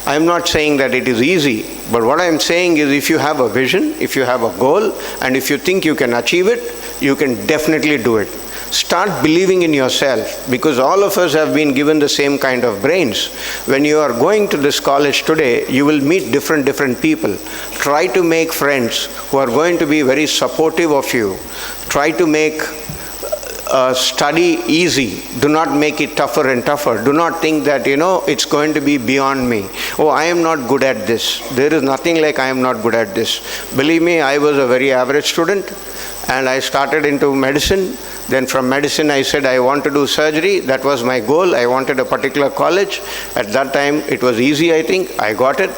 I'm not saying that it is easy, but what I'm saying is if you have a vision, if you have a goal, and if you think you can achieve it, you can definitely do it. Start believing in yourself because all of us have been given the same kind of brains. When you are going to this college today, you will meet different people. Try to make friends who are going to be very supportive of you. Try to make study easy. Do not make it tougher and tougher. Do not think that, it's going to be beyond me. Oh, I am not good at this. There is nothing like I am not good at this. Believe me, I was a very average student and I started into medicine. Then from medicine, I said I want to do surgery. That was my goal. I wanted a particular college. At that time, it was easy, I think. I got it.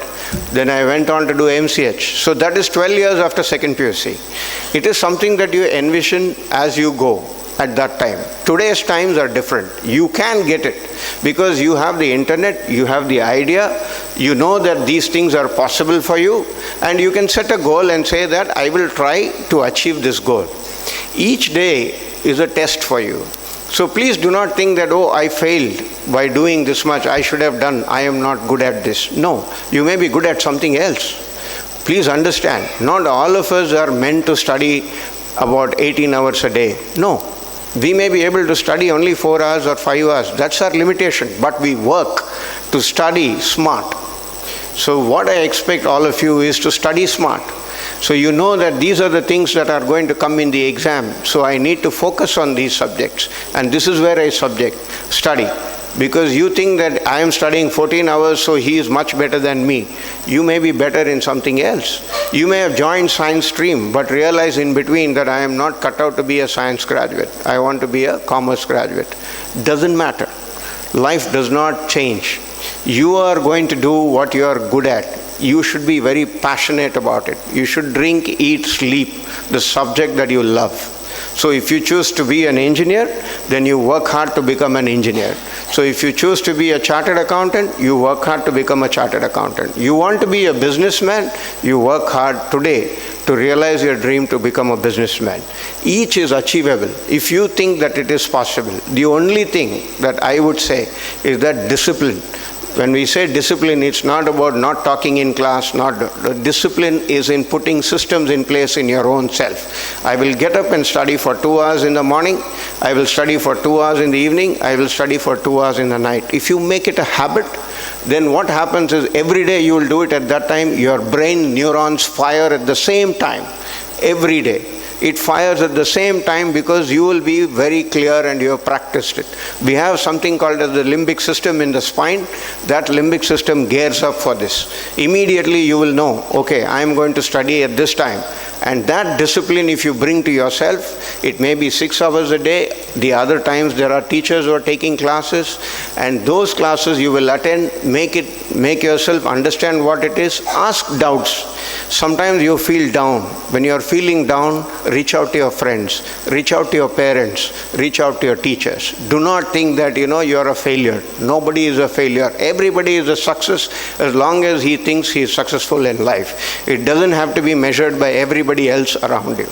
Then I went on to do MCH. So that is 12 years after second PUC. It is something that you envision as you go. At that time. Today's times are different. You can get it because you have the internet, you have the idea, you know that these things are possible for you, and you can set a goal and say that I will try to achieve this goal. Each day is a test for you. So please do not think that, oh, I failed by doing this much, I should have done, I am not good at this. No, you may be good at something else. Please understand, not all of us are meant to study about 18 hours a day. No. We may be able to study only 4 hours or 5 hours. That's our limitation. But we work to study smart. So what I expect all of you is to study smart. So you know that these are the things that are going to come in the exam. So I need to focus on these subjects. And this is where I study. Because you think that I am studying 14 hours, so he is much better than me. You may be better in something else. You may have joined science stream, but realize in between that I am not cut out to be a science graduate. I want to be a commerce graduate. Doesn't matter. Life does not change. You are going to do what you are good at. You should be very passionate about it. You should drink, eat, sleep the subject that you love. So if you choose to be an engineer, then you work hard to become an engineer. So if you choose to be a chartered accountant, you work hard to become a chartered accountant. You want to be a businessman, you work hard today to realize your dream to become a businessman. Each is achievable if you think that it is possible. The only thing that I would say is that discipline. When we say discipline, it's not about not talking in class. Discipline is in putting systems in place in your own self. I will get up and study for 2 hours in the morning. I will study for 2 hours in the evening. I will study for 2 hours in the night. If you make it a habit, then what happens is every day you will do it at that time. Your brain neurons fire at the same time. Every day. It fires at the same time because you will be very clear and you have practiced it. We have something called as the limbic system in the spine. That limbic system gears up for this. Immediately you will know, okay, I am going to study at this time. And that discipline, if you bring to yourself, it may be 6 hours a day. The other times there are teachers who are taking classes, and those classes you will attend. Make yourself understand what it is. Ask doubts. Sometimes you feel down. When you are feeling down, reach out to your friends, reach out to your parents, reach out to your teachers. Do not think that you are a failure. Nobody is a failure. Everybody is a success as long as he thinks he is successful in life. It doesn't have to be measured by everybody else around you.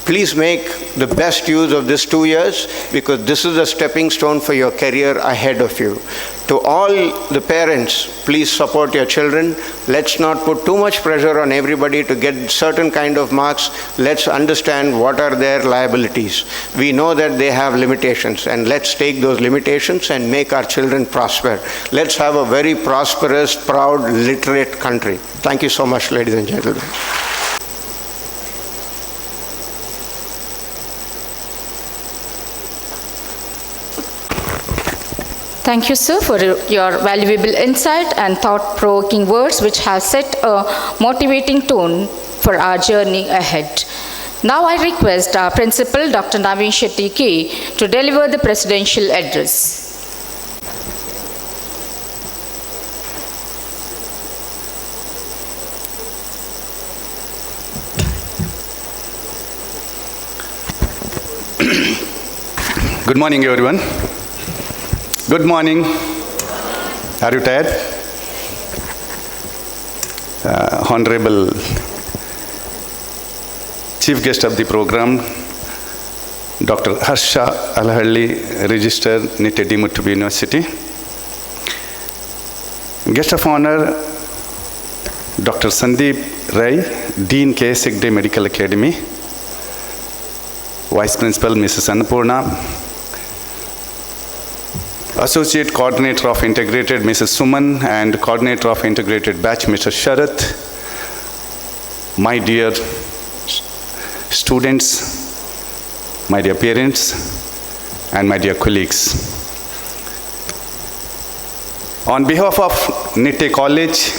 Please make the best use of this 2 years, because this is a stepping stone for your career ahead of you. To all the parents, please support your children. Let's not put too much pressure on everybody to get certain kind of marks. Let's understand what are their liabilities. We know that they have limitations, and let's take those limitations and make our children prosper. Let's have a very prosperous, proud, literate country. Thank you so much, ladies and gentlemen. Thank you, sir, for your valuable insight and thought-provoking words which have set a motivating tone for our journey ahead. Now I request our principal, Dr. Naveen Shetty K, to deliver the presidential address. Good morning, everyone. Good morning. Are you tired? Honorable Chief Guest of the program, Dr. Harsha Alahalli, Register, Nitte University. Guest of Honor, Dr. Sandeep Rai, Dean KS Hegde Medical Academy. Vice Principal, Mrs. Annapurna. Associate Coordinator of Integrated, Mrs. Suman, and Coordinator of Integrated Batch, Mr. Sharath. My dear students, my dear parents, and my dear colleagues. On behalf of Nitte College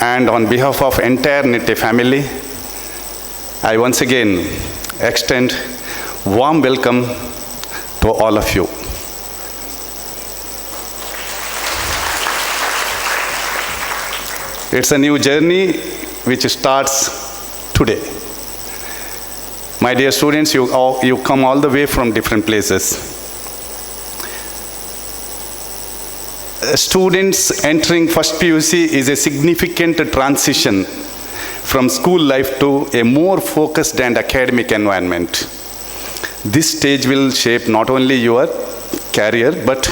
and on behalf of entire Nitte family, I once again extend warm welcome to all of you. It's a new journey which starts today. My dear students, you come all the way from different places. Students entering first PUC is a significant transition from school life to a more focused and academic environment. This stage will shape not only your career, but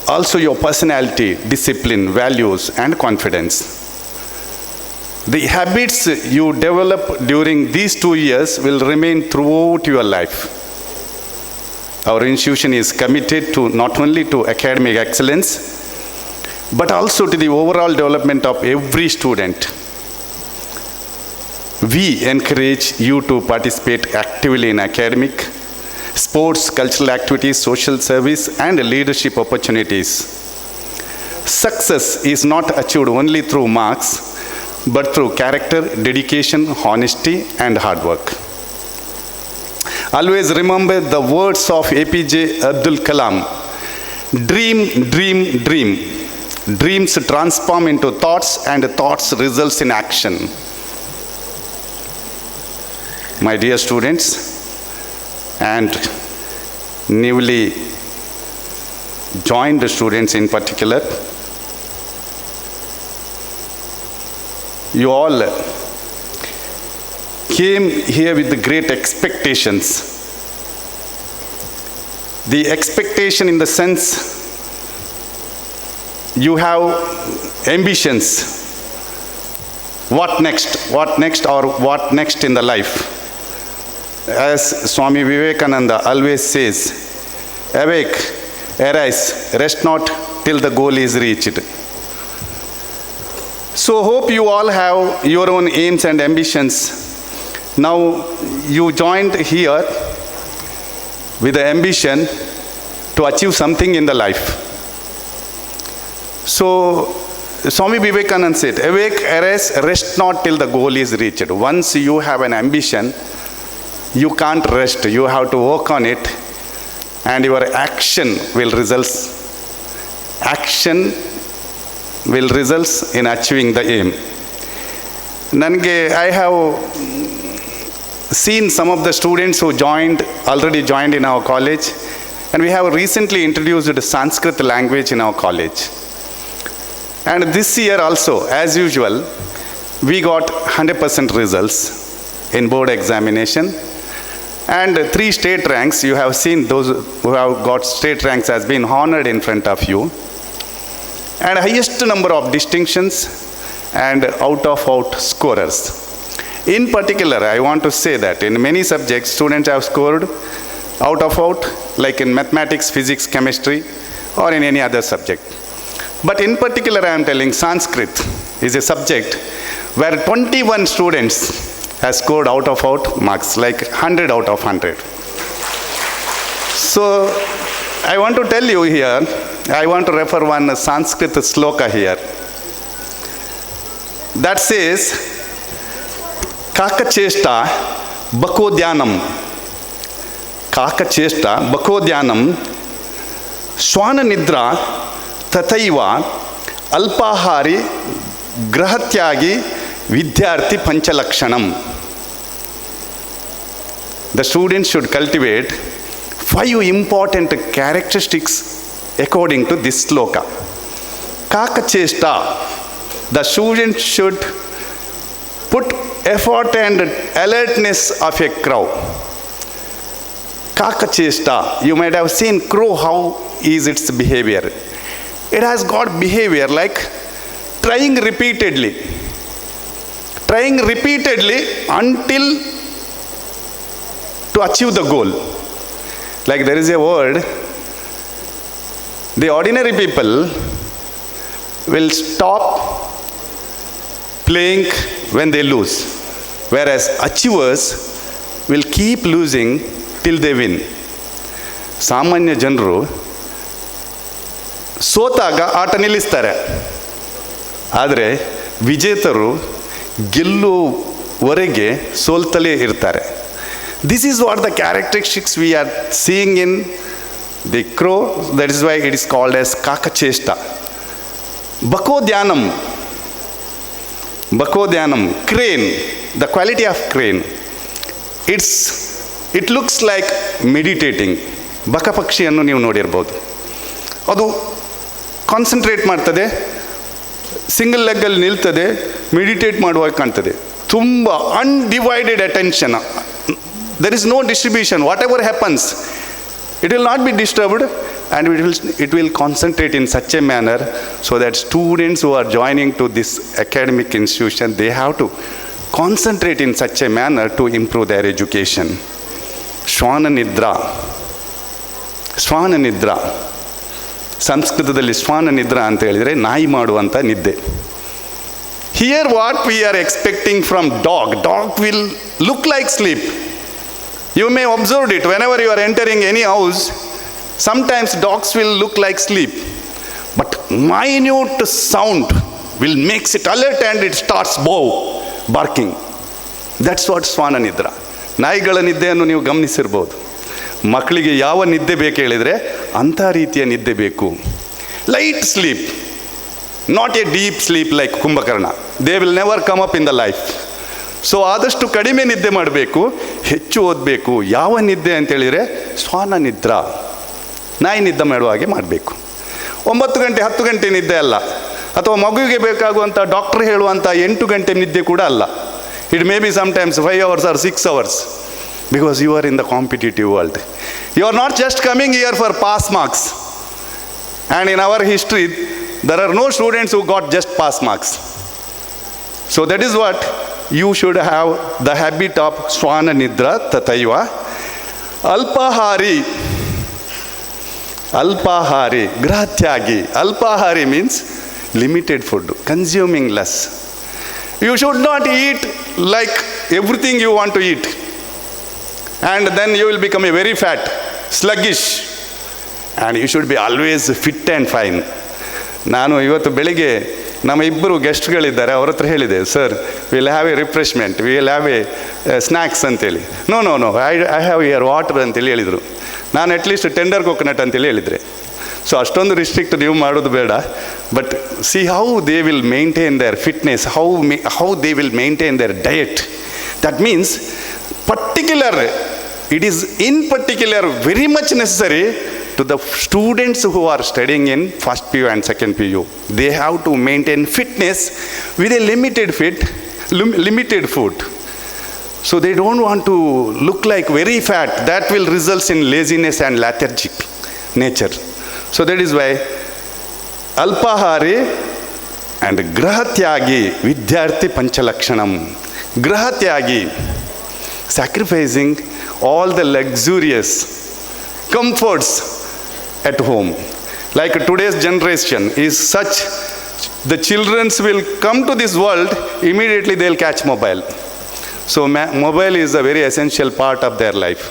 also your personality, discipline, values, and confidence. The habits you develop during these 2 years will remain throughout your life. Our institution is committed to not only to academic excellence, but also to the overall development of every student. We encourage you to participate actively in academic, sports, cultural activities, social service, and leadership opportunities. Success is not achieved only through marks, but through character, dedication, honesty, and hard work. Always remember the words of APJ Abdul Kalam, Dream, dream, dream. Dreams transform into thoughts, and thoughts results in action. My dear students, and newly joined students in particular, you all came here with the great expectations. The expectation in the sense you have ambitions. What next? What next, or what next in the life? As Swami Vivekananda always says, awake, arise, rest not till the goal is reached. So hope you all have your own aims and ambitions. Now you joined here with the ambition to achieve something in the life. So Swami Vivekananda said, awake, arise, rest not till the goal is reached. Once you have an ambition, you can't rest. You have to work on it, and your action will result in achieving the aim. I have seen some of the students who already joined in our college, and we have recently introduced the Sanskrit language in our college. And this year also, as usual, we got 100% results in board examination. And 3 state ranks, you have seen those who have got state ranks has been honored in front of you. And highest number of distinctions and out scorers. In particular, I want to say that in many subjects, students have scored out, like in mathematics, physics, chemistry, or in any other subject. But in particular, I am telling Sanskrit is a subject where 21 students has scored out marks, like 100 out of 100. So I want to tell you here, I want to refer one Sanskrit sloka here. That says, Kakacheshta Bakodhyanam. Kakacheshta Bakodhyanam Swana Nidra Tathaiva Alpahari Grahatyagi Vidyarthi Panchalakshanam. The students should cultivate 5 important characteristics according to this sloka. Kakacheshta. The student should put effort and alertness of a crow. Kakacheshta. You might have seen crow, how is its behavior. It has got behavior like trying repeatedly until to achieve the goal. Like there is a word, the ordinary people will stop playing when they lose, whereas achievers will keep losing till they win. ಸಾಮಾನ್ಯ ಜನರು ಸೋತಾಗ ಆಟ ನಿಲ್ಲಿಸ್ತಾರೆ, ಆದರೆ ವಿಜೇತರು ಗೆಲ್ಲುವವರೆಗೆ ಸೋಲ್ತಲೇ ಇರ್ತಾರೆ. This is what the characteristics we are seeing in the crow. That is why it is called as Kakacheshta. Bakodhyanam, crane, the quality of crane. It looks like meditating. Baka ಪಕ್ಷಿಯನ್ನು ನೀವು ನೋಡಿರ್ಬೋದು. ಅದು concentrate ಮಾಡ್ತದೆ, single ಲೆಗ್ಗಲ್ಲಿ ನಿಲ್ತದೆ, meditate ಮಾಡುವಾಗ ಕಾಣ್ತದೆ. ತುಂಬ undivided attention. There is no distribution. Whatever happens, it will not be disturbed, and it will concentrate in such a manner so that students who are joining to this academic institution, they have to concentrate in such a manner to improve their education. Shwana Nidra. ಸಂಸ್ಕೃತದಲ್ಲಿ ಶ್ವಾನ ನಿದ್ರಾ ಅಂತ ಹೇಳಿದರೆ ನಾಯಿ ಮಾಡುವಂಥ ನಿದ್ದೆ. Here what we are expecting from dog will look like sleep. You may observe it whenever you are entering any house. Sometimes dogs will look like sleep, but minute sound will makes it alert and it starts barking. That's what Swana Nidra. ನಾಯಿಗಳ ನಿದ್ದೆಯನ್ನು ನೀವು ಗಮನಿಸಿರ್ಬೋದು. ಮಕ್ಕಳಿಗೆ ಯಾವ ನಿದ್ದೆ ಬೇಕು ಹೇಳಿದರೆ ಅಂಥ ರೀತಿಯ ನಿದ್ದೆ ಬೇಕು. Light sleep, not A deep sleep like Kumbhakarna. They will never come up in the life. So ಆದಷ್ಟು ಕಡಿಮೆ ನಿದ್ದೆ ಮಾಡಬೇಕು, ಹೆಚ್ಚು ಓದಬೇಕು. ಯಾವ ನಿದ್ದೆ ಅಂತೇಳಿದರೆ ಶ್ವಾನ ನಿದ್ರಾ, ನಾಯಿ ನಿದ್ದೆ ಮಾಡುವ ಹಾಗೆ ಮಾಡಬೇಕು. 9 ಗಂಟೆ 10 ಗಂಟೆ ನಿದ್ದೆ ಅಲ್ಲ, ಅಥವಾ ಮಗುವಿಗೆ ಬೇಕಾಗುವಂಥ ಡಾಕ್ಟರ್ ಹೇಳುವಂಥ 8 ಗಂಟೆ ನಿದ್ದೆ ಕೂಡ ಅಲ್ಲ. It may be sometimes 5 hours or 6 hours, because you are in the competitive world. You are not just coming here for pass marks. And in our history, there are no students who got just pass marks. So that is what you should have the habit of Swana Nidra Tataiva. Alpahari. Alpahari, Grahatyagi. Alpahari means limited food, consuming less. You should not eat like everything you want to eat. And then you will become a very fat, sluggish. And you should be always fit and fine. ನಾನು ಇವತ್ತು ಬೆಳಿಗ್ಗೆ ನಮ್ಮ ಇಬ್ಬರು ಗೆಸ್ಟ್ಗಳಿದ್ದಾರೆ, ಅವ್ರ ಹತ್ರ ಹೇಳಿದೆ, sir will have a refreshment, will have a snacks ಅಂತೇಳಿ. No I have ear water ಅಂತೇಳಿ ಹೇಳಿದರು. ನಾನು ಅಟ್ಲೀಸ್ಟ್ ಟೆಂಡರ್ ಕೋಕೋನಟ್ ಅಂತೇಳಿ ಹೇಳಿದರೆ. ಸೊ ಅಷ್ಟೊಂದು ರಿಸ್ಟ್ರಿಕ್ಟ್ ನೀವು ಮಾಡೋದು ಬೇಡ. But see how they will maintain their fitness, how they will maintain their diet. That means particular, it is in particular very much necessary to the students who are studying in first PU and second PU. They have to maintain fitness with a limited food. So they don't want to look like very fat. That will result in laziness and lethargic nature. So that is why Alpahari and Grahatyagi Vidyarthi Panchalakshanam. Grahatyagi, sacrificing all the luxurious comforts at home. Like today's generation is such, the children will come to this world, immediately they'll catch mobile. So mobile is a very essential part of their life.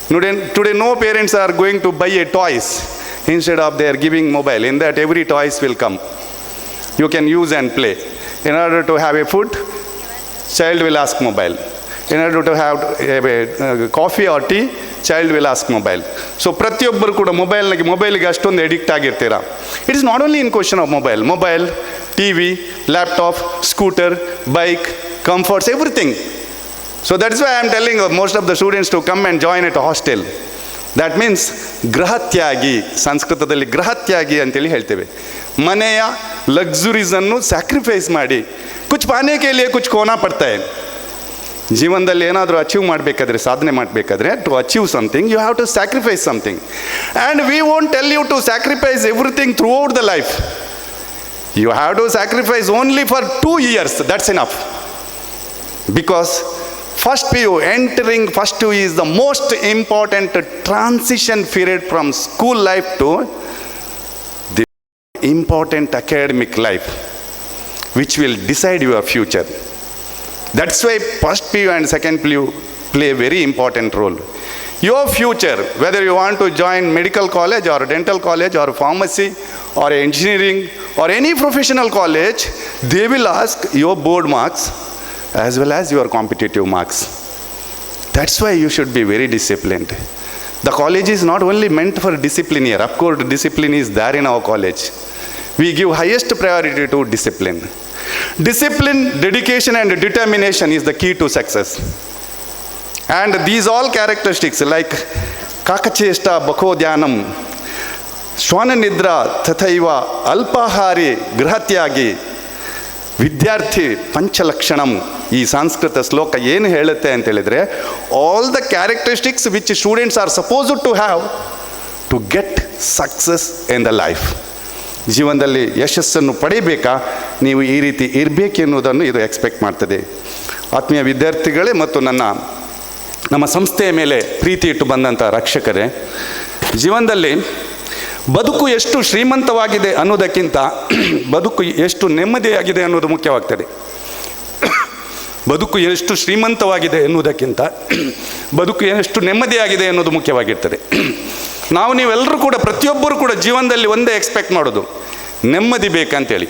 Today no parents are going to buy a toys. Instead of they are giving mobile, in that every toys will come. You can use and play. In order to have a food, child will ask mobile. In order to have coffee or tea, child will ask mobile. So ಪ್ರತಿಯೊಬ್ಬರು ಕೂಡ ಮೊಬೈಲಿಗೆ ಅಷ್ಟೊಂದು addict ಆಗಿರ್ತೀರ. It is not only in question of mobile, T V, laptop, scooter, bike, comforts, everything. So that is why I am telling most of the students to come and join at hostel. That means ಗೃಹತ್ಯಾಗಿ, ಸಂಸ್ಕೃತದಲ್ಲಿ ಗೃಹತ್ಯಾಗಿ ಅಂತೇಳಿ ಹೇಳ್ತೇವೆ. ಮನೆಯ ಲಕ್ಸುರೀಸನ್ನು sacrifice ಮಾಡಿ, ಕುಚ್ ಪಾನೆ K ಲಿಯೆ ಕುಚ್ ಕೋನಾ ಪಡ್ತಾ high. ಜೀವನದಲ್ಲಿ ಏನಾದರೂ ಅಚೀವ್ ಮಾಡಬೇಕಾದ್ರೆ, ಸಾಧನೆ ಮಾಡಬೇಕಾದ್ರೆ, to achieve something you have to sacrifice something. And we won't tell you to sacrifice everything throughout the life. You have to sacrifice only for 2 years, that's enough. Because first PU, entering first PU is the most important transition period from school life to the important academic life, which will decide your future. That's why first PU and second PU play a very important role. Your future, whether you want to join medical college or dental college or pharmacy or engineering or any professional college, they will ask your board marks as well as your competitive marks. That's why you should be very disciplined. The college is not only meant for discipline here. Of course, discipline is there in our college. We give highest priority to discipline. Discipline, dedication and determination is the key to success. And these all characteristics like kakachesta bakhodyanam, shwana nidra tathaiva, alpahari grihatyagi, ವಿದ್ಯಾರ್ಥಿ ಪಂಚಲಕ್ಷಣಂ, ಈ ಸಂಸ್ಕೃತ ಶ್ಲೋಕ ಏನು ಹೇಳುತ್ತೆ ಅಂತ ಹೇಳಿದರೆ, all the characteristics which students are supposed to have to get success in the life. ಜೀವನದಲ್ಲಿ ಯಶಸ್ಸನ್ನು ಪಡೆಯಬೇಕಾ, ನೀವು ಈ ರೀತಿ ಇರಬೇಕೆನ್ನುವುದನ್ನು ಇದು ಎಕ್ಸ್ಪೆಕ್ಟ್ ಮಾಡ್ತದೆ. ಆತ್ಮೀಯ ವಿದ್ಯಾರ್ಥಿಗಳೇ ಮತ್ತು ನಮ್ಮ ಸಂಸ್ಥೆಯ ಮೇಲೆ ಪ್ರೀತಿ ಇಟ್ಟು ಬಂದಂಥ ರಕ್ಷಕರೇ, ಜೀವನದಲ್ಲಿ ಬದುಕು ಎಷ್ಟು ಶ್ರೀಮಂತವಾಗಿದೆ ಅನ್ನೋದಕ್ಕಿಂತ ಬದುಕು ಎಷ್ಟು ನೆಮ್ಮದಿಯಾಗಿದೆ ಅನ್ನೋದು ಮುಖ್ಯವಾಗ್ತದೆ. ಬದುಕು ಎಷ್ಟು ಶ್ರೀಮಂತವಾಗಿದೆ ಎನ್ನುವುದಕ್ಕಿಂತ ಬದುಕು ಎಷ್ಟು ನೆಮ್ಮದಿಯಾಗಿದೆ ಅನ್ನೋದು ಮುಖ್ಯವಾಗಿರ್ತದೆ. ನೀವೆಲ್ಲರೂ ಕೂಡ, ಪ್ರತಿಯೊಬ್ಬರು ಕೂಡ ಜೀವನದಲ್ಲಿ ಒಂದೇ ಎಕ್ಸ್ಪೆಕ್ಟ್ ಮಾಡೋದು, ನೆಮ್ಮದಿ ಬೇಕಂತೇಳಿ.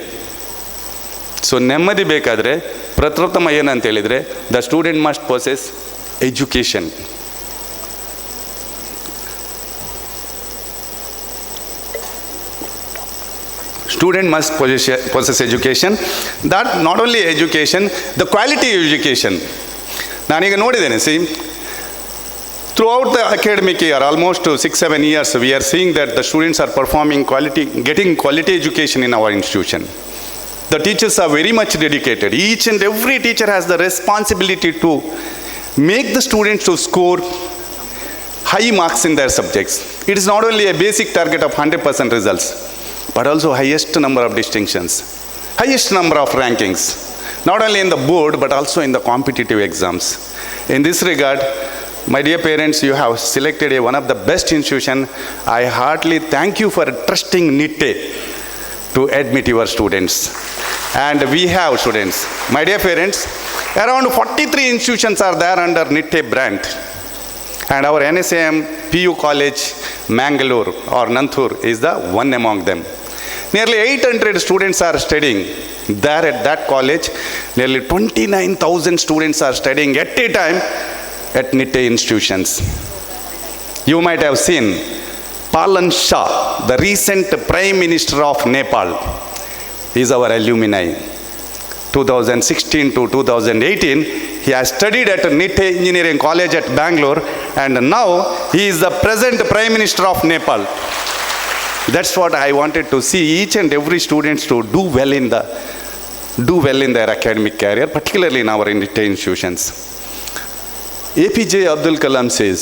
ಸೊ ನೆಮ್ಮದಿ ಬೇಕಾದರೆ ಪ್ರಥಮ ಏನಂತ ಹೇಳಿದರೆ, the student must possess education. Student must possess education. That not only education, the quality education. ನಾನೀಗ ನೋಡಿದ್ದೇನೆ, throughout the academic year, almost 6-7 years, we are seeing that the students are getting quality education in our institution. The teachers are very much dedicated. Each and every teacher has the responsibility to make the students to score high marks in their subjects. It is not only a basic target of 100% results, but also highest number of distinctions, highest number of rankings, not only in the board, but also in the competitive exams. In this regard, my dear parents, you have selected one of the best institutions. I heartily thank you for trusting Nitte to admit your students. And we have students. My dear parents, around 43 institutions are there under Nitte brand. And our NSAM PU College, Mangalore or Nanthoor is the one among them. Nearly 800 students are studying there at that college. Nearly 29,000 students are studying at a time at Nitte institutions. You might have seen Palan Shah, the recent Prime Minister of Nepal, is our alumni. 2016 to 2018, he has studied at Nitte Engineering College at Bangalore, and now he is the present Prime Minister of Nepal. That's what I wanted to see each and every students to do well in their academic career, particularly in our Nitte institutions. APJ Abdul Kalam says,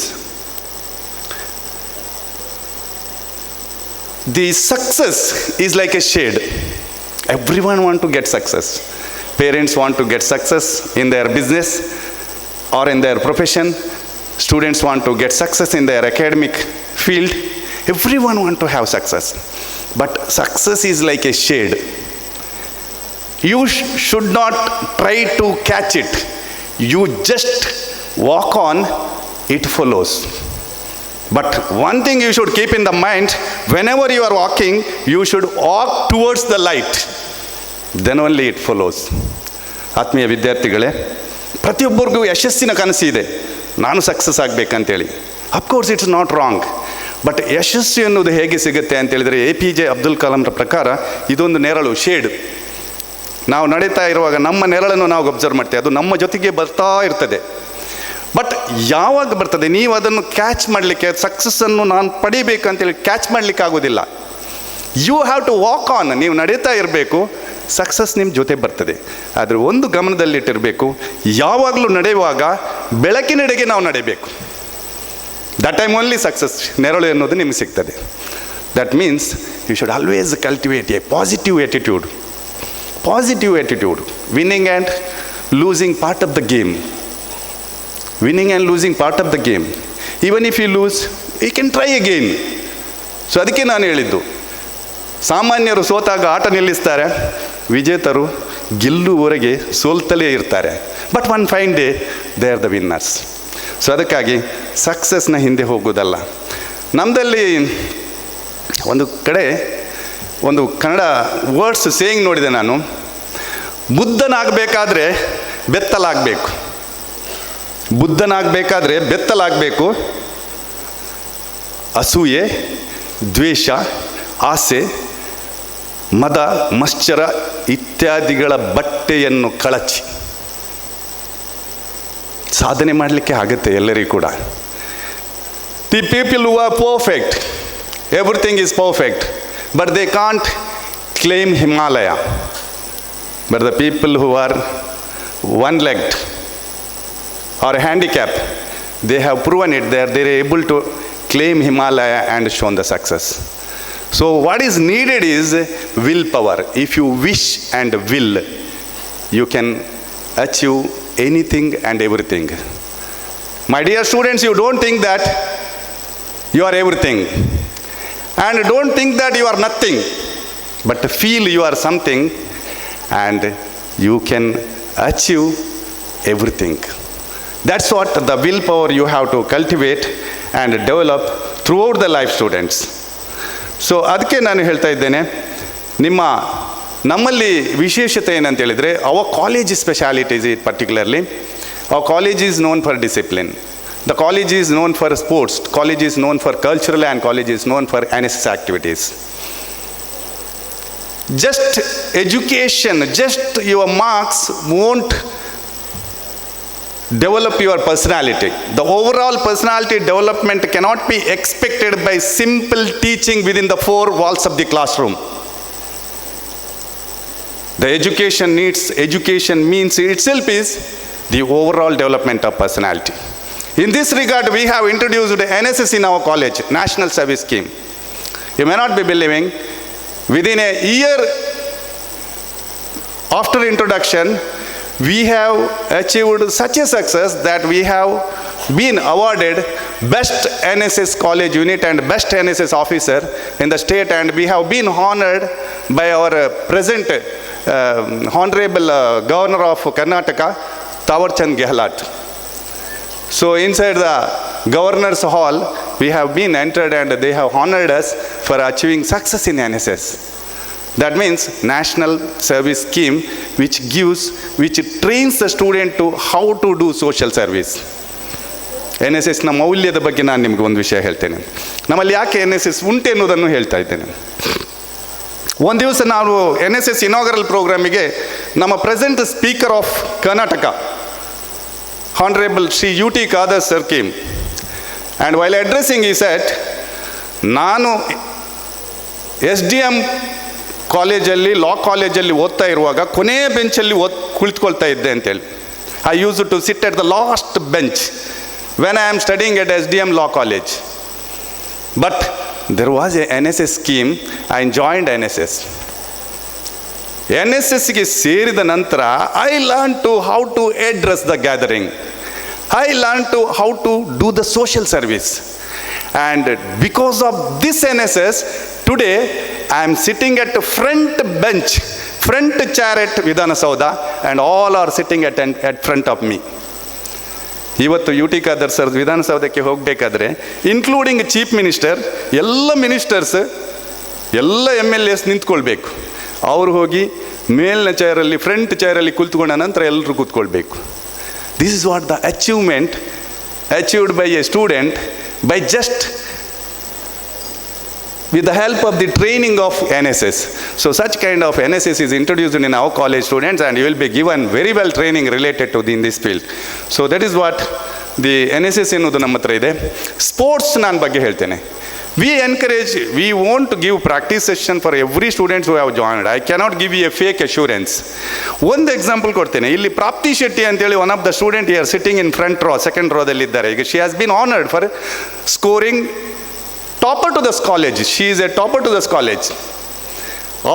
the success is like a shade. Everyone wants to get success. Parents want to get success in their business or in their profession. Students want to get success in their academic field. Everyone wants to have success. But success is like a shade. You should not try to catch it. You just walk on, it follows. But one thing you should keep in the mind, whenever you are walking, you should walk towards the light. Then only it follows. ಆತ್ಮೀಯ ವಿದ್ಯಾರ್ಥಿಗಳೇ, ಪ್ರತಿಯೊಬ್ಬರಿಗೂ ಯಶಸ್ಸಿನ ಕನಸಿದೆ, ನಾನು success ಆಗಬೇಕಂತೇಳಿ. Of course it's not wrong. But ಯಶಸ್ಸು ಎನ್ನುವುದು ಹೇಗೆ ಸಿಗುತ್ತೆ ಅಂತೇಳಿದರೆ, APJ ಅಬ್ದುಲ್ ಕಲಾಂರ ಪ್ರಕಾರ ಇದೊಂದು ನೆರಳು, ಶೇಡ್. ನಾವು ನಡೀತಾ ಇರುವಾಗ ನಮ್ಮ ನೆರಳನ್ನು ನಾವು ಅಬ್ಸರ್ವ್ ಮಾಡ್ತೇವೆ, ಅದು ನಮ್ಮ ಜೊತೆಗೆ ಬರ್ತಾ ಇರ್ತದೆ. ಬಟ್ ಯಾವಾಗ ಬರ್ತದೆ, ನೀವು ಅದನ್ನು ಕ್ಯಾಚ್ ಮಾಡಲಿಕ್ಕೆ, ಸಕ್ಸಸ್ಸನ್ನು ನಾನು ಪಡಿಬೇಕಂತೇಳಿ ಕ್ಯಾಚ್ ಮಾಡಲಿಕ್ಕೆ ಆಗೋದಿಲ್ಲ. You have to walk on. ನೀವು ನಡೀತಾ ಇರಬೇಕು, ಸಕ್ಸಸ್ ನಿಮ್ಮ ಜೊತೆ ಬರ್ತದೆ. ಆದರೆ ಒಂದು ಗಮನದಲ್ಲಿಟ್ಟಿರಬೇಕು, ಯಾವಾಗಲೂ ನಡೆಯುವಾಗ ಬೆಳಕಿನೆಡೆಗೆ ನಾವು ನಡೆಯಬೇಕು. ದಟ್ ಟೈಮ್ ಓನ್ಲಿ ಸಕ್ಸಸ್, ನೆರಳು ಎನ್ನುವುದು ನಿಮಗೆ ಸಿಗ್ತದೆ. That means you should always cultivate a positive attitude. Positive attitude, winning and losing part of the game. Winning and losing part of the game. Even if you lose, you can try again. So ಅದಕ್ಕೆ ನಾನು ಹೇಳಿದ್ದು, ಸಾಮಾನ್ಯರು ಸೋತಾಗ ಆಟ ನಿಲ್ಲಿಸ್ತಾರೆ, ವಿಜೇತರು ಗೆಲ್ಲುವವರೆಗೆ ಸೋಲ್ತಲೇ ಇರ್ತಾರೆ. But one fine day they are the winners. So ಅದಕ್ಕಾಗಿ ಸಕ್ಸಸ್ನ ಹಿಂದೆ ಹೋಗೋದಲ್ಲ. ನಮ್ಮದಲ್ಲಿ ಒಂದು ಕಡೆ ಒಂದು ಕನ್ನಡ ವರ್ಡ್ಸ್ ಸೇಯಿಂಗ್ ನೋಡಿದೆ ನಾನು, ಬುದ್ಧನಾಗಬೇಕಾದ್ರೆ ಬೆತ್ತಲಾಗಬೇಕು. ಬುದ್ಧನಾಗಬೇಕಾದ್ರೆ ಬೆತ್ತಲಾಗಬೇಕು. ಅಸೂಯೆ, ದ್ವೇಷ, ಆಸೆ, ಮದ, ಮಶ್ಚರ ಇತ್ಯಾದಿಗಳ ಬಟ್ಟೆಯನ್ನು ಕಳಚಿ ಸಾಧನೆ ಮಾಡಲಿಕ್ಕೆ ಆಗುತ್ತೆ ಎಲ್ಲರಿಗೂ ಕೂಡ. The people who are perfect, everything is perfect, but they can't claim Himalaya. But the people who are one-legged or handicapped, they have proven it, they are able to claim Himalaya and shown the success. So what is needed is willpower. If you wish and will, you can achieve anything and everything. My dear students, you don't think that you are everything, and don't think that you are nothing, but feel you are something, and you can achieve everything. That's what the willpower you have to cultivate and develop throughout the life, students. So ಅದಕ್ಕೆ ನಾನು ಹೇಳ್ತಾ ಇದ್ದೇನೆ, ನಮ್ಮಲ್ಲಿ ವಿಶೇಷತೆ ಏನಂತ ಹೇಳಿದರೆ, our college specialities particularly, our college is known for discipline. The college is known for sports, college is known for cultural, and college is known for NSS activities. Just education, just your marks won't develop your personality. The overall personality development cannot be expected by simple teaching within the four walls of the classroom. The education means itself is the overall development of personality. In this regard, we have introduced the NSS in our college, National Service Scheme. You may not be believing, within a year after introduction, we have achieved such a success that we have been awarded Best NSS College Unit and Best NSS Officer in the state, and we have been honored by our present Honorable Governor of Karnataka, Tawarchand Gehlot. So inside the Governor's Hall, we have been entered and they have honored us for achieving success in NSS. That means National Service Scheme, which trains the student to how to do social service. NSS na ಮೌಲ್ಯದ ಬಗ್ಗೆ ನಾನು ನಿಮಗೆ ಒಂದು ವಿಷಯ ಹೇಳ್ತೇನೆ. ನಮ್ಮಲ್ಲಿ ಯಾಕೆ NSS ಉಂಟು ಅನ್ನೋದನ್ನು ಹೇಳ್ತಾ ಇದ್ದೇನೆ. ಒಂದು ದಿವಸ ನಾವು NSS ಇನಾಗರಲ್ ಪ್ರೋಗ್ರಾಮಿಗೆ ನಮ್ಮ present speaker of Karnataka, Honorable Sri U.T. Kadar sir came. And while addressing, he said, ನಾನು SDM ಕಾಲೇಜಲ್ಲಿ, ಲಾ ಕಾಲೇಜಲ್ಲಿ ಓದ್ತಾ ಇರುವಾಗ ಕೊನೆ ಬೆಂಚಲ್ಲಿ ಕುಳಿತುಕೊಳ್ತಾ ಇದ್ದೆ ಅಂತೇಳಿ. I used to sit at the last bench when I am studying at SDM Law College. But there was a NSS scheme. I joined NSS. NSSಗೆ ಸೇರಿದ ನಂತರ I learned how to address the gathering. I learned how to do the social service. And because of this NSS, today I am sitting at the front bench, front chair at Vidhana Saudha, and all are sitting at front of me. ಇವತ್ತು UT Khader sir ವಿಧಾನಸೌಧಕ್ಕೆ ಹೋಗಬೇಕಾದ್ರೆ, including chief minister, ಎಲ್ಲ ministers, ಎಲ್ಲ MLAs ನಿಂತ್ಕೊಳ್ಬೇಕು. ಅವರು ಹೋಗಿ ಮೇಲಿನ ಚೇರಲ್ಲಿ, ಫ್ರಂಟ್ ಚೇರಲ್ಲಿ ಕುಳಿತುಕೊಂಡ ನಂತರ ಎಲ್ಲರೂ ಕೂತ್ಕೊಳ್ಬೇಕು. This is what the achievement achieved by a student by just with the help of the training of NSS. So such kind of NSS is introduced in our college students, and you will be given very well training related to in this field. So that is what the NSS ಎನ್ನುವುದು ನಮ್ಮ ಹತ್ರ ಇದೆ. Sports ನಾನು ಬಗ್ಗೆ ಹೇಳ್ತೇನೆ. We want to give practice session for every student who have joined. I cannot give you a fake assurance. ಒಂದು example ಕೊಡ್ತೇನೆ. ಇಲ್ಲಿ ಪ್ರಾಪ್ತಿ ಶೆಟ್ಟಿ ಅಂತೇಳಿ one of the student here sitting in front row, second ರೋದಲ್ಲಿ ಇದ್ದಾರೆ. ಈಗ she has been honoured for scoring topper to this college. She is a topper to this college.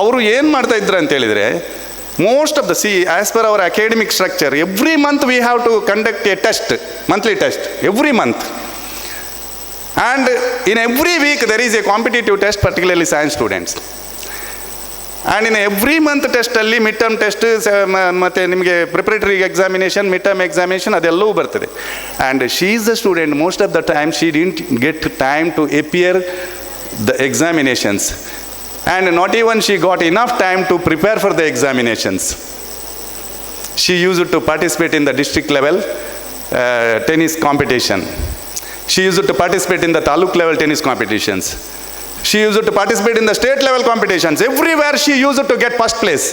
ಅವರು ಏನು ಮಾಡ್ತಾ ಇದ್ರು ಅಂತ ಹೇಳಿದರೆ, most of the as per our academic structure, every month we have to conduct a test, monthly test, every month. And in every week there is a competitive test, particularly science students. And in every month test ಅಲ್ಲಿ mid term test ಮತ್ತು ನಿಮಗೆ preparatory examination, mid term examination ಅದೆಲ್ಲವೂ ಬರ್ತದೆ. And she is the student, most of the time she didn't get time to appear the examinations. And not even she got enough time to prepare for the examinations. She used to participate in the district level tennis competition. She used to participate in the taluk level tennis competitions. She used to participate in the state level competitions. Everywhere she used to get first place.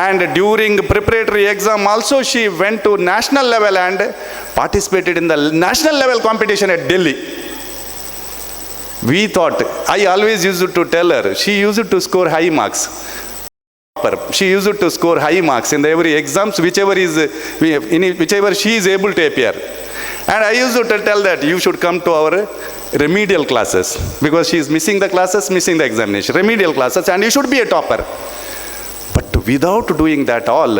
And during preparatory exam also she went to national level and participated in the national level competition at Delhi. We thought, I always used to tell her, she used to score high marks. She used to score high marks in every exams, whichever she is able to appear. And I used to tell that you should come to our remedial classes, because she is missing the classes, missing the examination, remedial classes, and you should be a topper. But without doing that all,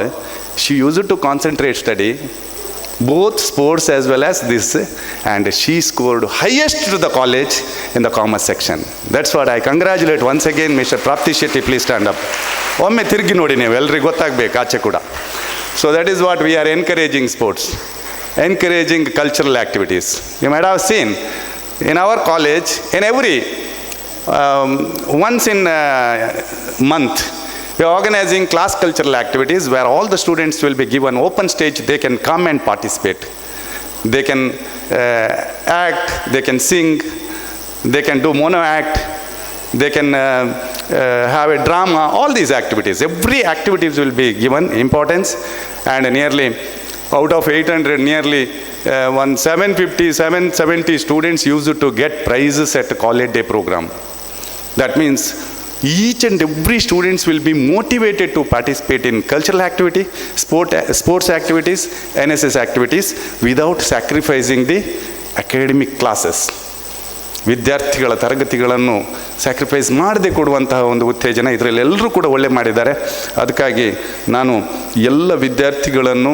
she used to concentrate study, both sports as well as this, and she scored highest to the college in the commerce section. That's what I congratulate once again Mr. Prapti Shetty. Please stand up. ಒಮ್ಮೆ ತಿರುಗಿ ನೋಡಿ, ನೀವು ಎಲ್ಲರಿಗೂ ಗೊತ್ತಾಗಬೇಕು ಆಚೆ ಕೂಡ. So that is what we are encouraging sports, encouraging cultural activities. You might have seen in our college, in every once in a month, we are organizing class cultural activities where all the students will be given open stage. They can come and participate. They can act, they can sing, they can do mono act, they can have a drama, all these activities. Every activities will be given importance, and nearly out of 800, nearly 770 students used to get prizes at the college day program. That means each and every students will be motivated to participate in cultural activity, sports activities, NSS activities without sacrificing the academic classes. ವಿದ್ಯಾರ್ಥಿಗಳ ತರಗತಿಗಳನ್ನು sacrifice ಮಾಡದೆ ಕೊಡುವಂತಹ ಒಂದು ಉತ್ತೇಜನ ಇದರಲ್ಲಿ ಎಲ್ಲರೂ ಕೂಡ ಒಳ್ಳೆ ಮಾಡಿದ್ದಾರೆ. ಅದಕ್ಕಾಗಿ ನಾನು ಎಲ್ಲ ವಿದ್ಯಾರ್ಥಿಗಳನ್ನು,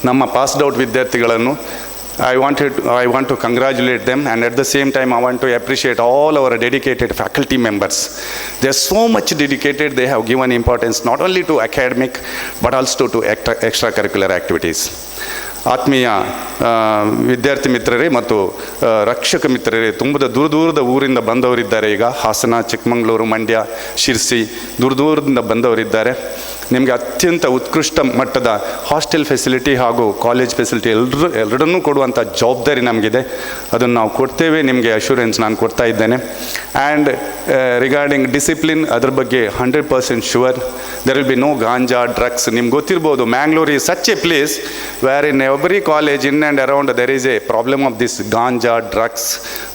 ನಮ್ಮ ಪಾಸ್ಡ್ ಔಟ್ ವಿದ್ಯಾರ್ಥಿಗಳನ್ನು I want to congratulate them, and at the same time I want to appreciate all our dedicated faculty members. They are so much dedicated. They have given importance not only to academic but also to extracurricular activities. ಆತ್ಮೀಯ ವಿದ್ಯಾರ್ಥಿ ಮಿತ್ರರೇ ಮತ್ತು ರಕ್ಷಕ ಮಿತ್ರರೇ, ತುಂಬ ದೂರದ ಊರಿಂದ ಬಂದವರಿದ್ದಾರೆ. ಈಗ ಹಾಸನ, ಚಿಕ್ಕಮಗಳೂರು, ಮಂಡ್ಯ, ಶಿರ್ಸಿ ದೂರದಿಂದ ಬಂದವರಿದ್ದಾರೆ. ನಿಮಗೆ ಅತ್ಯಂತ ಉತ್ಕೃಷ್ಟ ಮಟ್ಟದ ಹಾಸ್ಟೆಲ್ ಫೆಸಿಲಿಟಿ ಹಾಗೂ ಕಾಲೇಜ್ ಫೆಸಿಲಿಟಿ ಎರಡನ್ನೂ ಕೊಡುವಂಥ ಜವಾಬ್ದಾರಿ ನಮಗಿದೆ. ಅದನ್ನು ನಾವು ಕೊಡ್ತೇವೆ, ನಿಮಗೆ ಅಶ್ಯೂರೆನ್ಸ್ ನಾನು ಕೊಡ್ತಾ ಇದ್ದೇನೆ. ಆ್ಯಂಡ್ ರಿಗಾರ್ಡಿಂಗ್ ಡಿಸಿಪ್ಲಿನ್, ಅದ್ರ ಬಗ್ಗೆ 100% sure. There will be no ganja, drugs. ನಿಮ್ಗೆ ಗೊತ್ತಿರ್ಬೋದು, Mangalore is such a place where in every college in and around there is a problem of this ganja, drugs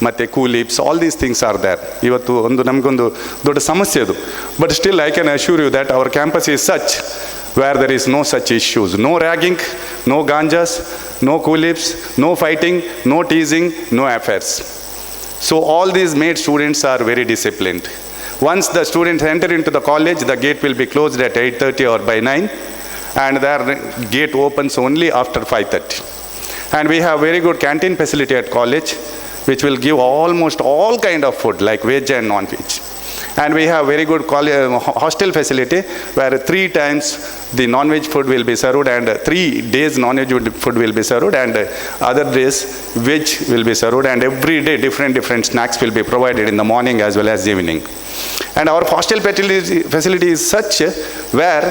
ಮತ್ತು ಕೂಲಿಪ್ಸ್, all these things are there. ಇವತ್ತು ನಮಗೊಂದು ದೊಡ್ಡ ಸಮಸ್ಯೆ ಅದು. But still I can assure you that our campus is such where there is no such issues, no ragging, no ganjas, no coolips, no fighting, no teasing, no affairs. So all these made students are very disciplined. Once the students enter into the college, the gate will be closed at 8:30 or by 9, and their gate opens only after 5:30. And we have very good canteen facility at college, which will give almost all kind of food like veg and non-veg. And we have very good hostel facility where 3 times the non-veg food will be served, and 3 days non-veg food will be served, and other days veg will be served, and every day different snacks will be provided in the morning as well as evening. And our hostel facility is such where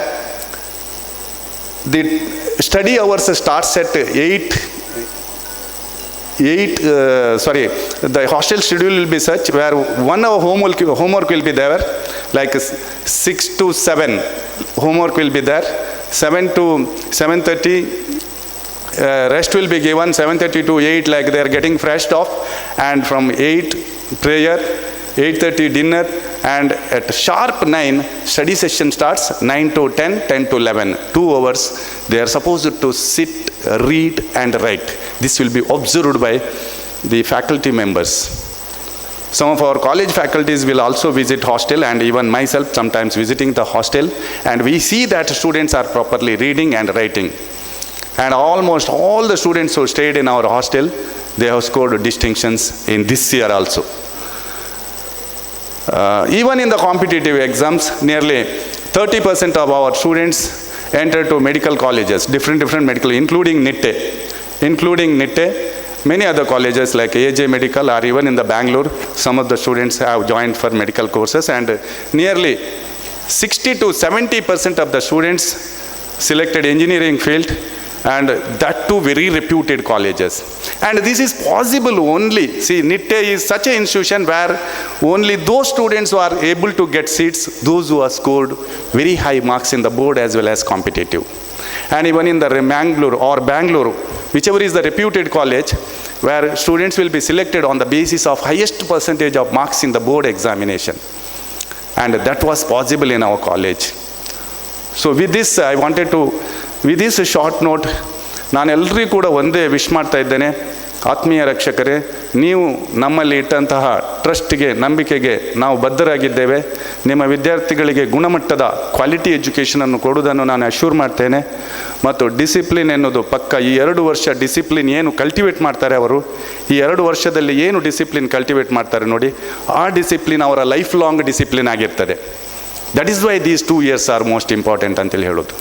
the study hours starts at the hostel schedule will be such where 1 hour homework will be there, like 6 to 7 homework will be there, 7 to 7:30 rest will be given, 7:30 to 8 like they are getting freshed off, and from 8 prayer, 8:30 dinner, and at sharp 9 study session starts. 9 to 10, 10 to 11, 2 hours they are supposed to sit, read and write. This will be observed by the faculty members. Some of our college faculties will also visit hostel, and even myself sometimes visiting the hostel, and we see that students are properly reading and writing. And almost all the students who stayed in our hostel, they have scored distinctions in this year also. Even in the competitive exams, nearly 30% of our students enter to medical colleges, different medical, including Nitte. Many other colleges like AJ Medical, or even in the Bangalore, some of the students have joined for medical courses, and nearly 60 to 70% of the students selected engineering field, and that too very reputed colleges. And this is possible only, see, Nitte is such an institution where only those students who are able to get seats, those who have scored very high marks in the board as well as competitive. And even in the Bangalore, whichever is the reputed college, where students will be selected on the basis of highest percentage of marks in the board examination. And that was possible in our college. So with this, with this short note, ನಾನು ಎಲ್ಲರಿಗೂ ಕೂಡ ಒಂದೇ wish ಮಾಡ್ತಾ ಇದ್ದೇನೆ. ಆತ್ಮೀಯ ರಕ್ಷಕರೇ, ನೀವು ನಮ್ಮಲ್ಲಿ ಇಟ್ಟಂತಹ ಟ್ರಸ್ಟ್ಗೆ, ನಂಬಿಕೆಗೆ ನಾವು ಬದ್ಧರಾಗಿದ್ದೇವೆ. ನಿಮ್ಮ ವಿದ್ಯಾರ್ಥಿಗಳಿಗೆ ಗುಣಮಟ್ಟದ ಕ್ವಾಲಿಟಿ ಎಜುಕೇಷನನ್ನು ಕೊಡುವುದನ್ನು ನಾನು ಅಶ್ಯೂರ್ ಮಾಡ್ತೇನೆ. ಮತ್ತು ಡಿಸಿಪ್ಲಿನ್ ಎನ್ನುವುದು ಪಕ್ಕ, ಈ 2 ವರ್ಷ ಡಿಸಿಪ್ಲಿನ್ ಏನು ಕಲ್ಟಿವೇಟ್ ಮಾಡ್ತಾರೆ ಅವರು, ಈ 2 ವರ್ಷದಲ್ಲಿ ಏನು ಡಿಸಿಪ್ಲಿನ್ ಕಲ್ಟಿವೇಟ್ ಮಾಡ್ತಾರೆ ನೋಡಿ, ಆ ಡಿಸಿಪ್ಲಿನ್ ಅವರ ಲೈಫ್ ಲಾಂಗ್ ಡಿಸಿಪ್ಲಿನ್ ಆಗಿರ್ತದೆ. That is Y these 2 years R most important ಅಂತೇಳಿ ಹೇಳೋದು.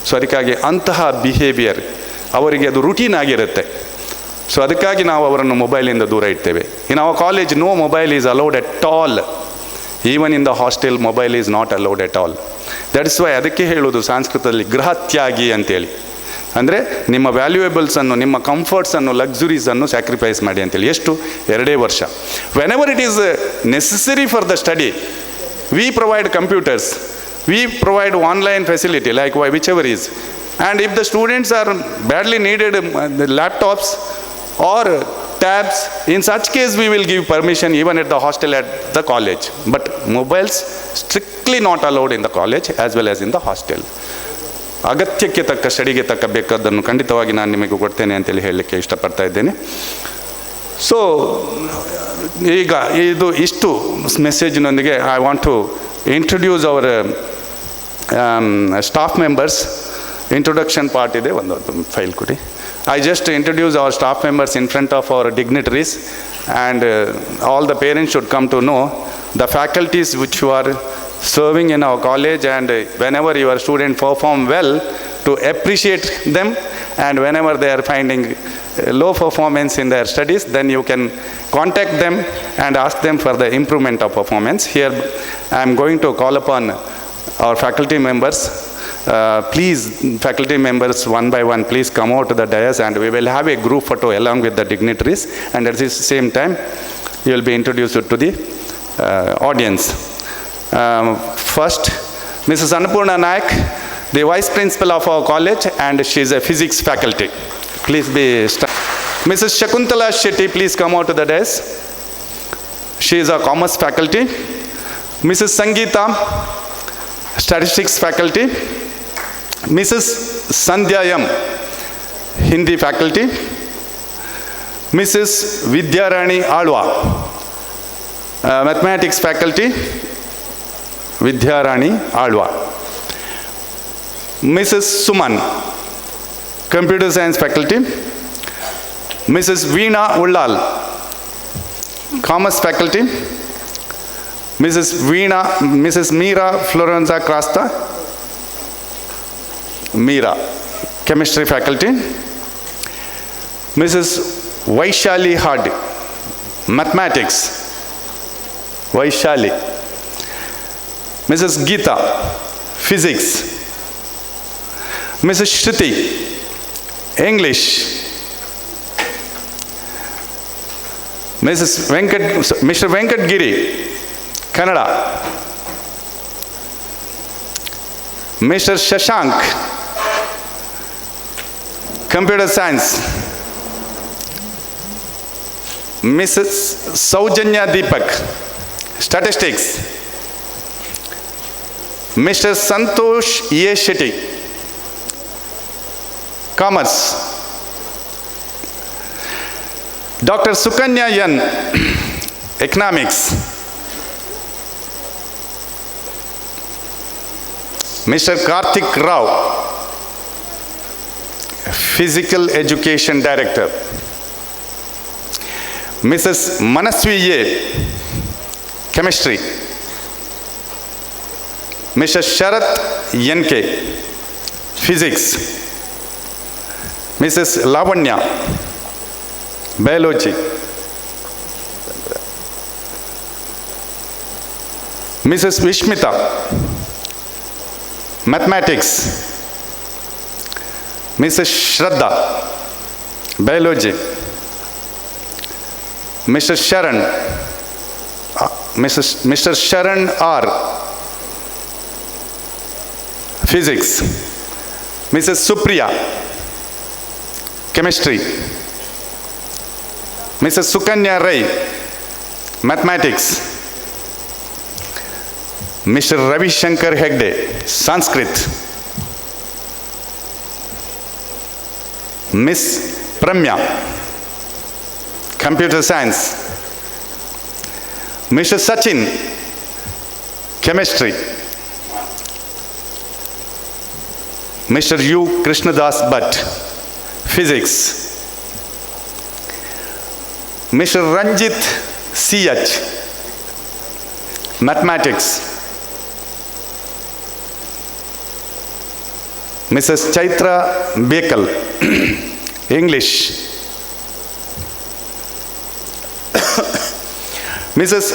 ಸೊ ಅದಕ್ಕಾಗಿ ಅಂತಹ ಬಿಹೇವಿಯರ್ ಅವರಿಗೆ ಅದು ರುಟೀನ್ ಆಗಿರುತ್ತೆ. ಸೊ ಅದಕ್ಕಾಗಿ ನಾವು ಅವರನ್ನು ಮೊಬೈಲಿಂದ ದೂರ ಇಡ್ತೇವೆ. In our college no mobile is allowed at all. Even in the hostel mobile is not allowed at all. That is why ಅದಕ್ಕೆ ಹೇಳೋದು ಸಂಸ್ಕೃತದಲ್ಲಿ ಗೃಹತ್ಯಾಗಿ ಅಂತೇಳಿ. ಅಂದರೆ ನಿಮ್ಮ ವ್ಯಾಲ್ಯೂಯೇಬಲ್ಸನ್ನು, ನಿಮ್ಮ ಕಂಫರ್ಟ್ಸನ್ನು, ಲಕ್ಸುರೀಸನ್ನು ಸ್ಯಾಕ್ರಿಫೈಸ್ ಮಾಡಿ ಅಂತೇಳಿ. ಎಷ್ಟು? 2 ವರ್ಷ. When ever it is necessary for the study, We provide computers. We provide online facility, like whichever is. And if the students are badly needed the laptops or tabs, in such case we will give permission even at the hostel at the college. But mobiles strictly not allowed in the college as well as in the hostel. ಅಗತ್ಯಕ್ಕೆ ತಕ್ಕ ಸ್ಟಡಿಗೆ ತಕ್ಕ ಬೇಕಾದ್ದನ್ನು ಖಂಡಿತವಾಗಿ ನಾನು ನಿಮಗೆ ಕೊಡ್ತೇನೆ ಅಂತೇಳಿ ಹೇಳಲಿಕ್ಕೆ ಇಷ್ಟಪಡ್ತಾ ಇದ್ದೇನೆ. ಸೊ ಈಗ ಇಷ್ಟು ಮೆಸೇಜ್ನೊಂದಿಗೆ I want to introduce our staff members. Introduction part ಇದೆ, ಒಂದು ಫೈಲ್ ಕೊಡಿ. I just introduce our staff members in front of our dignitaries, and all the parents should come to know the faculties which you are serving in our college, and whenever your student perform well, to appreciate them, and whenever they are finding low performance in their studies, then you can contact them and ask them for the improvement of performance. Here I am going to call upon our faculty members. Please, faculty members, one by one, please come out to the dais, and we will have a group photo along with the dignitaries, and at the same time you will be introduced to the audience. First, Mrs. Annapurna Naik, the vice principal of our college, and she is a physics faculty. Please be Mrs. Shakuntala Shetty, please come out to the dais. She is a commerce faculty. Mrs. Sangeeta, statistics faculty. Mrs. Sandhya M, Hindi faculty. Mrs. Vidyarani Alwa, mathematics faculty. Vidyarani Alwa. Mrs. Suman, computer science faculty. Mrs. Veena Ullal, commerce faculty. Mrs. Meera Florenza Crasta, Meera, chemistry faculty. Mrs. Vaishali Hadi, mathematics, Vaishali. Mrs. Geeta, physics. Mrs. Shruti, English. Mr. Venkat Giri, Kannada. Mr. Shashank, computer science. Mrs. Saujanya Deepak, statistics. Mr. Santosh E. Shetty, commerce. Dr. Sukanya Yan, economics. Mr. Karthik Rao, physical education director. Mrs. Manaswi Ye, chemistry. Mr. Sharat Yenke, physics. Mrs. Lavanya, biology. Mrs. Vishmita, mathematics. Mrs. Shraddha, biology. Mr. Sharan R, physics. Mrs. Supriya, chemistry. Mrs. Sukanya Rai, mathematics. Mr. Ravi Shankar Hegde, Sanskrit. Miss Pramya, computer science. Mr. Sachin, chemistry. Mr. U. Krishnadas Bhatt, physics. Mr. Ranjit C.H., mathematics. Mrs. Chaitra Bekal, English. Mrs.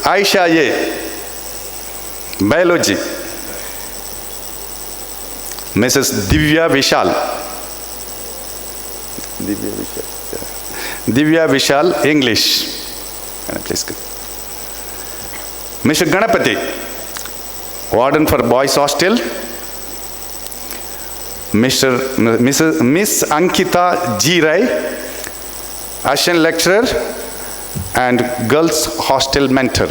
Aisha A, biology. Mrs. Divya Vishal, English. Please. Mr. Ganapati, Warden for Boys Hostel, Miss Ankita G. Rai, Assistant Lecturer and Girls Hostel Mentor.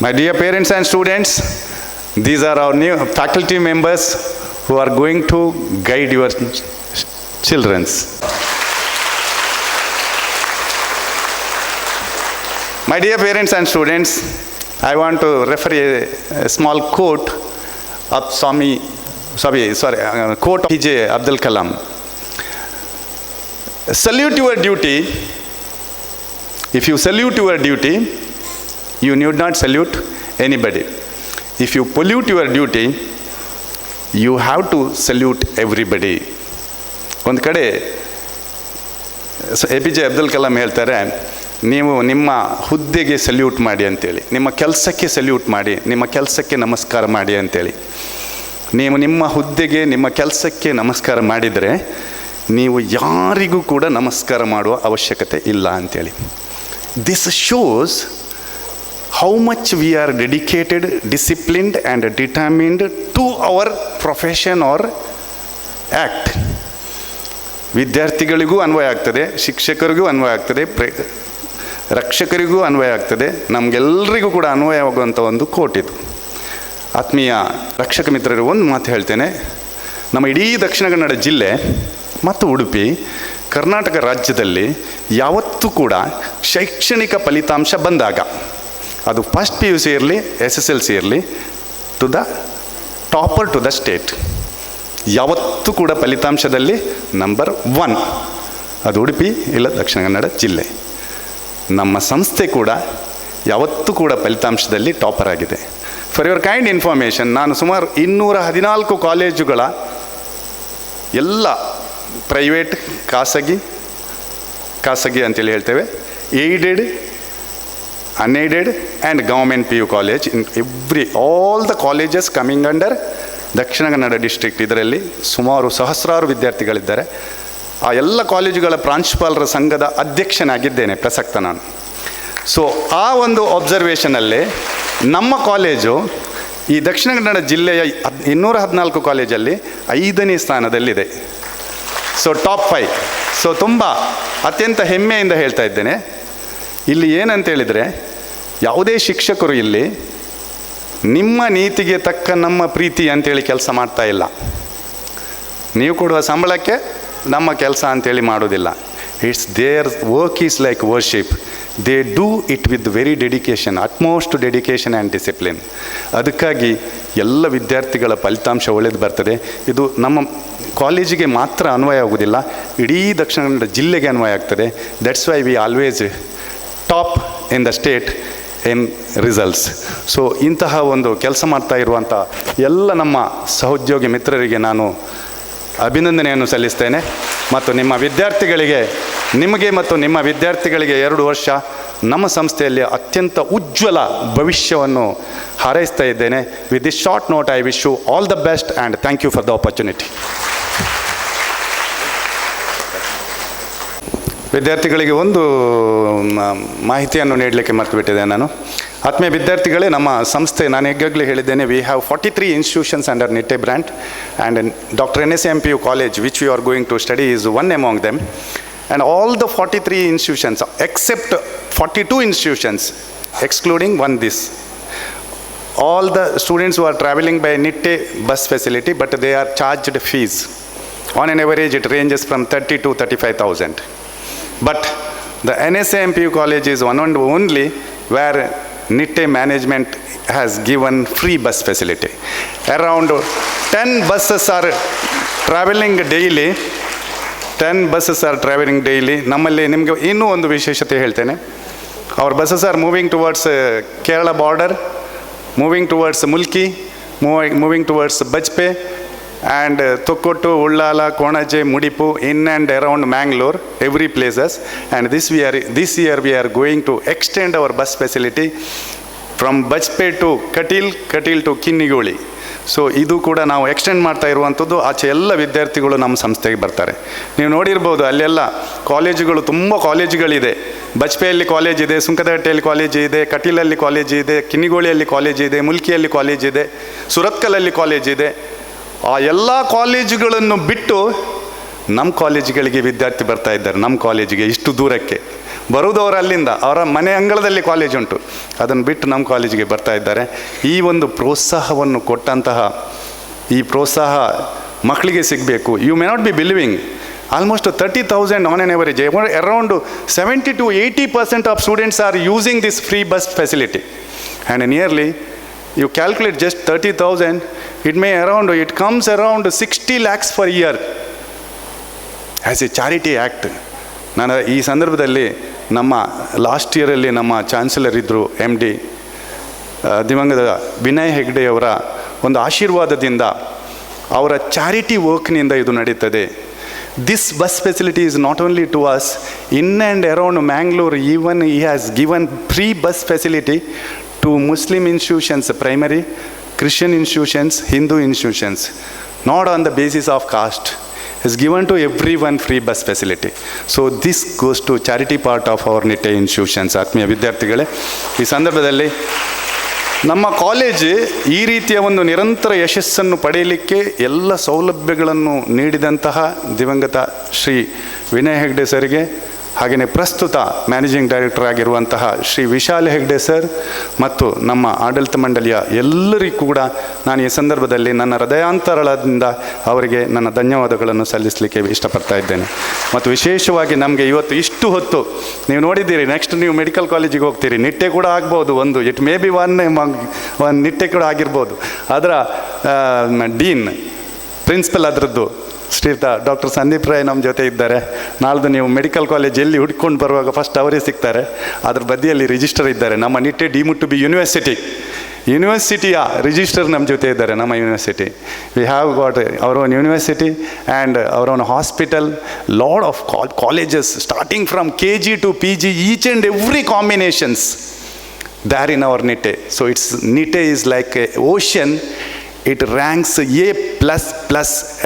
My dear parents and students, these are our new faculty members who are going to guide your children. My dear parents and students, I want to refer a small quote of quote of PJ Abdul Kalam. Salute your duty. If you salute your duty, you need not salute anybody. If you pollute your duty, you have to salute everybody. ಒಂದು ಕಡೆ APJ Abdul Kalam ಹೇಳ್ತಾರೆ, ನೀವು ನಿಮ್ಮ ಹುದ್ದೆಗೆ salute ಮಾಡಿ ಅಂತೇಳಿ, ನಿಮ್ಮ ಕೆಲಸಕ್ಕೆ ಸಲ್ಯೂಟ್ ಮಾಡಿ, ನಿಮ್ಮ ಕೆಲಸಕ್ಕೆ ನಮಸ್ಕಾರ ಮಾಡಿ ಅಂತೇಳಿ. ನೀವು ನಿಮ್ಮ ಹುದ್ದೆಗೆ ನಿಮ್ಮ ಕೆಲಸಕ್ಕೆ ನಮಸ್ಕಾರ ಮಾಡಿದರೆ ನೀವು ಯಾರಿಗೂ ಕೂಡ ನಮಸ್ಕಾರ ಮಾಡುವ ಅವಶ್ಯಕತೆ ಇಲ್ಲ ಅಂತೇಳಿ. This shows how much we are dedicated, disciplined and determined to our profession or act. ವಿದ್ಯಾರ್ಥಿಗಳಿಗೂ ಅನ್ವಯ ಆಗ್ತದೆ, ಶಿಕ್ಷಕರಿಗೂ ಅನ್ವಯ ಆಗ್ತದೆ, ರಕ್ಷಕರಿಗೂ ಅನ್ವಯ ಆಗ್ತದೆ, ನಮಗೆಲ್ಲರಿಗೂ ಕೂಡ ಅನ್ವಯವಾಗುವಂಥ ಒಂದು ಕೋಟ್ ಇದು. ಆತ್ಮೀಯ ರಕ್ಷಕ ಮಿತ್ರರು, ಒಂದು ಮಾತು ಹೇಳ್ತೇನೆ. ನಮ್ಮ ಇಡೀ ದಕ್ಷಿಣ ಕನ್ನಡ ಜಿಲ್ಲೆ ಮತ್ತು ಉಡುಪಿ ಕರ್ನಾಟಕ ರಾಜ್ಯದಲ್ಲಿ ಯಾವತ್ತೂ ಕೂಡ ಶೈಕ್ಷಣಿಕ ಫಲಿತಾಂಶ ಬಂದಾಗ, ಅದು ಫಸ್ಟ್ PUC ಇರಲಿ, SSLC ಇರಲಿ, to the topper to the state, ಯಾವತ್ತೂ ಕೂಡ ಫಲಿತಾಂಶದಲ್ಲಿ ನಂಬರ್ 1 ಅದು ಉಡುಪಿ ಇಲ್ಲ ದಕ್ಷಿಣ ಕನ್ನಡ ಜಿಲ್ಲೆ. ನಮ್ಮ ಸಂಸ್ಥೆ ಕೂಡ ಯಾವತ್ತೂ ಕೂಡ ಫಲಿತಾಂಶದಲ್ಲಿ ಟಾಪರ್ ಆಗಿದೆ. ಫಾರ್ ಯುವರ್ ಕೈಂಡ್ ಇನ್ಫಾರ್ಮೇಷನ್, ನಾನು ಸುಮಾರು 214 ಕಾಲೇಜುಗಳ ಎಲ್ಲ ಪ್ರೈವೇಟ್, ಖಾಸಗಿ ಅಂತೇಳಿ ಹೇಳ್ತೇವೆ, aided, unaided and government PU college in all the colleges coming under Dakshina Kannada district. ಇದರಲ್ಲಿ ಸುಮಾರು ಸಹಸ್ರಾರು ವಿದ್ಯಾರ್ಥಿಗಳಿದ್ದಾರೆ. ಆ ಎಲ್ಲ ಕಾಲೇಜುಗಳ ಪ್ರಾಂಶುಪಾಲರ ಸಂಘದ ಅಧ್ಯಕ್ಷನಾಗಿದ್ದೇನೆ ಪ್ರಸಕ್ತ ನಾನು. ಸೊ ಆ ಒಂದು ಅಬ್ಸರ್ವೇಷನಲ್ಲಿ ನಮ್ಮ ಕಾಲೇಜು ಈ ದಕ್ಷಿಣ ಕನ್ನಡ ಜಿಲ್ಲೆಯ 214 ಕಾಲೇಜಲ್ಲಿ 5ನೇ ಸ್ಥಾನದಲ್ಲಿದೆ. So top 5. ಸೊ ತುಂಬ ಅತ್ಯಂತ ಹೆಮ್ಮೆಯಿಂದ ಹೇಳ್ತಾ ಇದ್ದೇನೆ. ಇಲ್ಲಿ ಏನಂತೇಳಿದರೆ, ಯಾವುದೇ ಶಿಕ್ಷಕರು ಇಲ್ಲಿ ನಿಮ್ಮ ನೀತಿಗೆ ತಕ್ಕ ನಮ್ಮ ಪ್ರೀತಿ ಅಂತೇಳಿ ಕೆಲಸ ಮಾಡ್ತಾ ಇಲ್ಲ. ನೀವು ಕೊಡುವ ಸಂಬಳಕ್ಕೆ ನಮ್ಮ ಕೆಲಸ ಅಂತೇಳಿ ಮಾಡೋದಿಲ್ಲ. It's their work is like worship. They do it with very dedication, utmost dedication and discipline. ಅದಕ್ಕಾಗಿ ಎಲ್ಲ ವಿದ್ಯಾರ್ಥಿಗಳ ಫಲಿತಾಂಶ ಒಳ್ಳೆಯದು ಬರ್ತದೆ. ಇದು ನಮ್ಮ ಕಾಲೇಜಿಗೆ ಮಾತ್ರ ಅನ್ವಯ ಆಗೋದಿಲ್ಲ, ಇಡೀ ದಕ್ಷಿಣ ಕನ್ನಡ ಜಿಲ್ಲೆಗೆ ಅನ್ವಯ ಆಗ್ತದೆ. That's why we always top in the state in results. So ಇಂತಹ ಒಂದು ಕೆಲಸ ಮಾಡ್ತಾ ಇರುವಂಥ ಎಲ್ಲ ನಮ್ಮ ಸಹೋದ್ಯೋಗಿ ಮಿತ್ರರಿಗೆ ನಾನು ಅಭಿನಂದನೆಯನ್ನು ಸಲ್ಲಿಸ್ತೇನೆ. ಮತ್ತು ನಿಮ್ಮ ವಿದ್ಯಾರ್ಥಿಗಳಿಗೆ, ನಿಮಗೆ ಮತ್ತು ನಿಮ್ಮ ವಿದ್ಯಾರ್ಥಿಗಳಿಗೆ 2 ವರ್ಷ ನಮ್ಮ ಸಂಸ್ಥೆಯಲ್ಲಿ ಅತ್ಯಂತ ಉಜ್ವಲ ಭವಿಷ್ಯವನ್ನು ಹಾರೈಸ್ತಾ ಇದ್ದೇನೆ. With this short note I wish you all the best and thank you for the opportunity. ವಿದ್ಯಾರ್ಥಿಗಳಿಗೆ ಒಂದು ಮಾಹಿತಿಯನ್ನು ನೀಡಲಿಕ್ಕೆ ಮರೆತುಬಿಟ್ಟಿದೆ ನಾನು. ಆತ್ಮೀಯ ವಿದ್ಯಾರ್ಥಿಗಳೇ, ನಮ್ಮ ಸಂಸ್ಥೆ, ನಾನು ಈಗಾಗಲೇ ಹೇಳಿದ್ದೇನೆ, we have 43 institutions under Nitte brand and Dr. NSAM PU College, which we are going to study, is one among them. And all the 43 institutions, except 42 institutions, excluding one this, all the students who are traveling by Nitte bus facility, but they are charged fees. On an average, it ranges from 30 to 35,000. But the NSAM PU College is one and only where Nitte management has given free bus facility. Around 10 buses are traveling daily. 10 buses are traveling daily. ನಮ್ಮಲ್ಲಿ ನಿಮಗೆ ಇನ್ನೂ ಒಂದು ವಿಶೇಷತೆ ಹೇಳ್ತೇನೆ. Our buses are moving towards Kerala border, moving towards Mulki, moving towards Bajpe, and Tokkottu, Ullala, Konaje, Mudipu, in and around Mangalore, every places. And this year we are going to extend our bus facility from Bajpe to Katil to Kinnigoli. So ಇದು ಕೂಡ ನಾವು extend ಮಾಡ್ತಾ ಇರುವಂಥದ್ದು. ಆಚೆ ಎಲ್ಲ ವಿದ್ಯಾರ್ಥಿಗಳು ನಮ್ಮ ಸಂಸ್ಥೆಗೆ ಬರ್ತಾರೆ. ನೀವು ನೋಡಿರ್ಬೋದು, ಅಲ್ಲೆಲ್ಲ ಕಾಲೇಜುಗಳು, ತುಂಬ ಕಾಲೇಜುಗಳಿದೆ. ಬಜ್ಪೆಯಲ್ಲಿ ಕಾಲೇಜ್ ಇದೆ, ಸುಂಕದಹಟ್ಟಿಯಲ್ಲಿ ಕಾಲೇಜ್ ಇದೆ, ಕಟೀಲಲ್ಲಿ ಕಾಲೇಜ್ ಇದೆ, ಕಿನ್ನಿಗೋಳಿಯಲ್ಲಿ ಕಾಲೇಜ್ ಇದೆ, ಮುಲ್ಕಿಯಲ್ಲಿ ಕಾಲೇಜ್ ಇದೆ, ಸುರತ್ಕಲಲ್ಲಿ ಕಾಲೇಜ್ ಇದೆ. ಆ ಎಲ್ಲ ಕಾಲೇಜುಗಳನ್ನು ಬಿಟ್ಟು ನಮ್ಮ ಕಾಲೇಜುಗಳಿಗೆ ವಿದ್ಯಾರ್ಥಿ ಬರ್ತಾ ಇದ್ದಾರೆ. ನಮ್ಮ ಕಾಲೇಜಿಗೆ ಇಷ್ಟು ದೂರಕ್ಕೆ ಬರುವುದವರು ಅಲ್ಲಿಂದ, ಅವರ ಮನೆ ಅಂಗಳದಲ್ಲಿ ಕಾಲೇಜ್ ಉಂಟು, ಅದನ್ನು ಬಿಟ್ಟು ನಮ್ಮ ಕಾಲೇಜಿಗೆ ಬರ್ತಾ ಇದ್ದಾರೆ. ಈ ಒಂದು ಪ್ರೋತ್ಸಾಹವನ್ನು ಕೊಟ್ಟಂತಹ ಈ ಪ್ರೋತ್ಸಾಹ ಮಕ್ಕಳಿಗೆ ಸಿಗಬೇಕು. You may not be believing, almost 30,000 on an average, around 70 to 80% of students are using this free bus facility, and nearly you calculate just 30,000, it comes around 60 lakhs per year as a charity act. ನಾನು ಈ ಸಂದರ್ಭದಲ್ಲಿ ನಮ್ಮ last ಇಯರಲ್ಲಿ ನಮ್ಮ chancellor ಇದ್ದರು MD ದಿವಂಗತ ವಿನಯ್ ಹೆಗ್ಡೆಯವರ ಒಂದು ಆಶೀರ್ವಾದದಿಂದ ಅವರ ಚಾರಿಟಿ ವರ್ಕ್ನಿಂದ ಇದು ನಡೀತದೆ. This bus facility is not only to us, in and around Mangalore, even he has given free bus facility to Muslim institutions, primary, Christian institutions, Hindu institutions, not on the basis of caste. He has given to everyone free bus facility. So this goes to charity part of our Nitte institutions. ಆತ್ಮೀಯ ವಿದ್ಯಾರ್ಥಿಗಳೇ, ಈ ಸಂದರ್ಭದಲ್ಲಿ ನಮ್ಮ college ಈ ರೀತಿಯ ಒಂದು ನಿರಂತರ ಯಶಸ್ಸನ್ನು ಪಡೆಯಲಿಕ್ಕೆ ಎಲ್ಲ ಸೌಲಭ್ಯಗಳನ್ನು ನೀಡಿದಂತಹ ದಿವಂಗತ ಶ್ರೀ ವಿನಯ್ ಹೆಗ್ಡೆ ಸರ್ಗೆ, ಹಾಗೆಯೇ ಪ್ರಸ್ತುತ ಮ್ಯಾನೇಜಿಂಗ್ ಡೈರೆಕ್ಟರ್ ಆಗಿರುವಂತಹ ಶ್ರೀ ವಿಶಾಲ್ ಹೆಗ್ಡೆ ಸರ್ ಮತ್ತು ನಮ್ಮ ಆಡಳಿತ ಮಂಡಳಿಯ ಎಲ್ಲರಿಗೂ ಕೂಡ ನಾನು ಈ ಸಂದರ್ಭದಲ್ಲಿ ನನ್ನ ಹೃದಯಾಂತರದಿಂದ ಅವರಿಗೆ ನನ್ನ ಧನ್ಯವಾದಗಳನ್ನು ಸಲ್ಲಿಸಲಿಕ್ಕೆ ಇಷ್ಟಪಡ್ತಾ ಇದ್ದೇನೆ. ಮತ್ತು ವಿಶೇಷವಾಗಿ ನಮಗೆ ಇವತ್ತು ಇಷ್ಟು ಹೊತ್ತು ನೀವು ನೋಡಿದ್ದೀರಿ, ನೆಕ್ಸ್ಟ್ ನೀವು ಮೆಡಿಕಲ್ ಕಾಲೇಜಿಗೆ ಹೋಗ್ತೀರಿ, ನಿಟ್ಟೆ ಕೂಡ ಆಗ್ಬೋದು, ಒಂದು it may be one Nitte ಕೂಡ ಆಗಿರ್ಬೋದು. ಅದರ ಡೀನ್ ಪ್ರಿನ್ಸಿಪಲ್ ಅದರದ್ದು ಶ್ರೀಯುತ ಡಾಕ್ಟರ್ ಸಂದೀಪ್ ರಾಯ್ ನಮ್ಮ ಜೊತೆ ಇದ್ದಾರೆ. ನಾಳ್ದು ನೀವು ಮೆಡಿಕಲ್ ಕಾಲೇಜ್ ಎಲ್ಲಿ ಹುಡ್ಕೊಂಡು ಬರುವಾಗ ಫಸ್ಟ್ ಅವರೇ ಸಿಗ್ತಾರೆ. ಅದ್ರ ಬದಿಯಲ್ಲಿ ರಿಜಿಸ್ಟರ್ ಇದ್ದಾರೆ. ನಮ್ಮ ನಿಟ್ಟೆ ಡೀಮ್ಡ್ ಟು ಬಿ ಯೂನಿವರ್ಸಿಟಿಯ ರಿಜಿಸ್ಟರ್ ನಮ್ಮ ಜೊತೆ ಇದ್ದಾರೆ. ನಮ್ಮ university, we have got our own university and our own hospital, lot of colleges starting from KG to PG, each and every combinations there in our Nitte. So Nitte is like an ocean. It ranks A++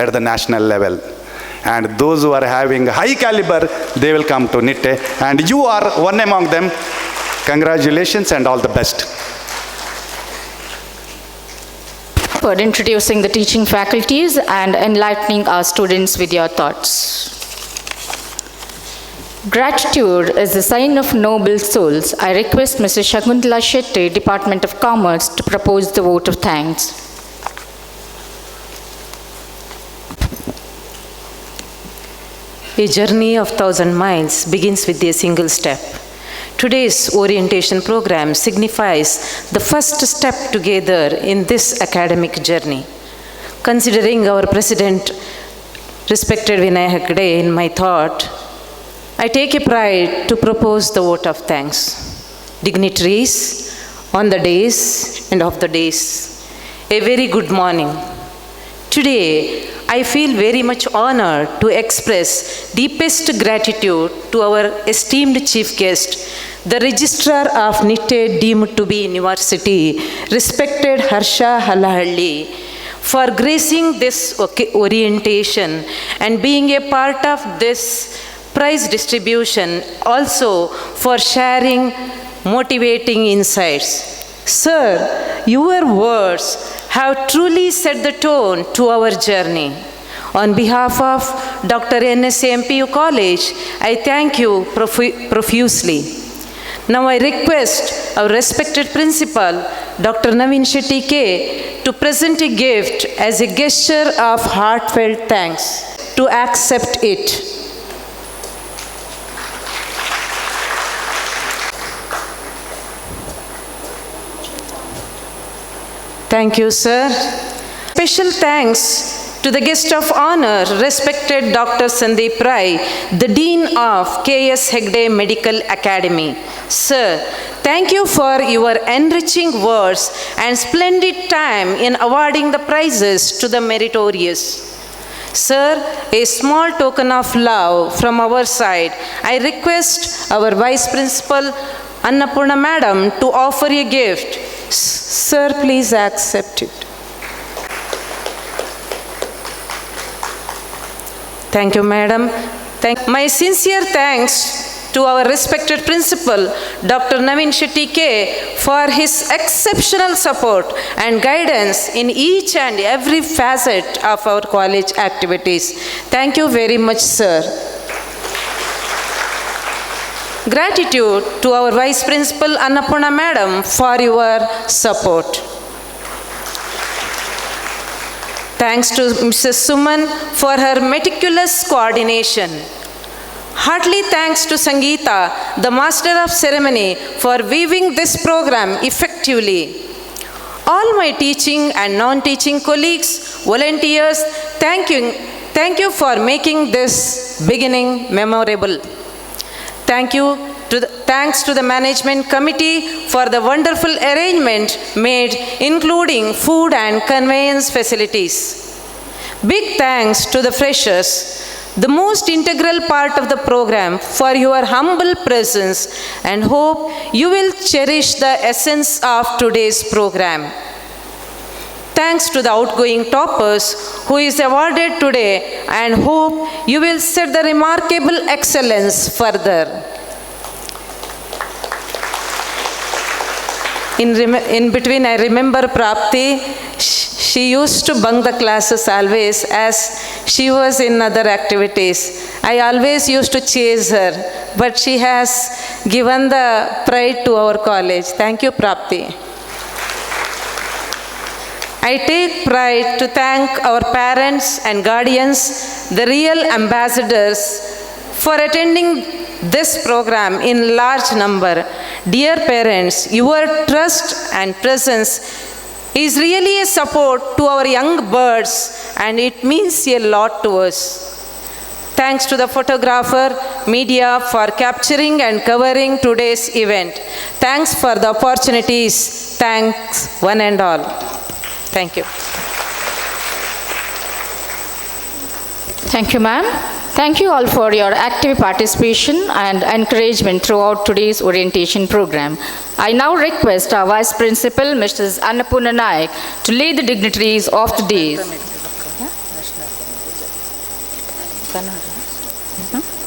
at the national level, and those who are having high caliber, they will come to Nitte, and you are one among them. Congratulations and all the best. For introducing the teaching faculties and enlightening our students with your thoughts. Gratitude is a sign of noble souls. I request Mrs. Shakuntala Shetty, Department of Commerce, to propose the vote of thanks. A journey of 1,000 miles begins with a single step. Today's orientation program signifies the first step together in this academic journey. Considering our President, respected Vinay Hegde, in my thought, I take a pride to propose the vote of thanks. Dignitaries, on the days and of the days, a very good morning. Today, I feel very much honored to express deepest gratitude to our esteemed chief guest, the Registrar of Nitte deemed to be University, respected Harsha Halahalli, for gracing this orientation and being a part of this prize distribution, also for sharing motivating insights. Sir, your words have truly set the tone to our journey. On behalf of Dr. NSAM PU College, I thank you profusely. Now I request our respected principal, Dr. Naveen Shetty K, to present a gift as a gesture of heartfelt thanks. To accept it. Thank you, sir. Special thanks to the guest of honor, respected Dr. Sandeep Rai, the Dean of KS Hegde Medical Academy. Sir, thank you for your enriching words and splendid time in awarding the prizes to the meritorious. Sir, a small token of love from our side, I request our Vice Principal Annapurna Madam to offer a gift. Sir, please accept it. Thank you, Madam. My sincere thanks to our respected principal, Dr. Naveen Shetty K, for his exceptional support and guidance in each and every facet of our college activities. Thank you very much, sir. Gratitude to our Vice Principal Annapurna Madam for your support. Thanks to Mrs. Suman for her meticulous coordination. Heartily thanks to Sangeeta, the Master of Ceremony, for weaving this program effectively. All my teaching and non-teaching colleagues, volunteers, thank you for making this beginning memorable. Thanks to the management committee for the wonderful arrangement made, including food and conveyance facilities. Big thanks to the freshers, the most integral part of the program, for your humble presence, and hope you will cherish the essence of today's program. Thanks to the outgoing toppers who is awarded today, and hope you will set the remarkable excellence further. In between, I remember Prapti. She used to bunk the classes always as she was in other activities. I always used to chase her, but she has given the pride to our college. Thank you, Prapti. I take pride to thank our parents and guardians, the real ambassadors, for attending this program in large number. Dear parents, your trust and presence is really a support to our young birds, and it means a lot to us. Thanks to the photographer, media for capturing and covering today's event. Thanks for the opportunities. Thanks one and all. Thank you. Thank you, ma'am. Thank you all for your active participation and encouragement throughout today's orientation program. I now request our Vice Principal, Mrs. Annapurna Naik, to lay the dignitaries of the day.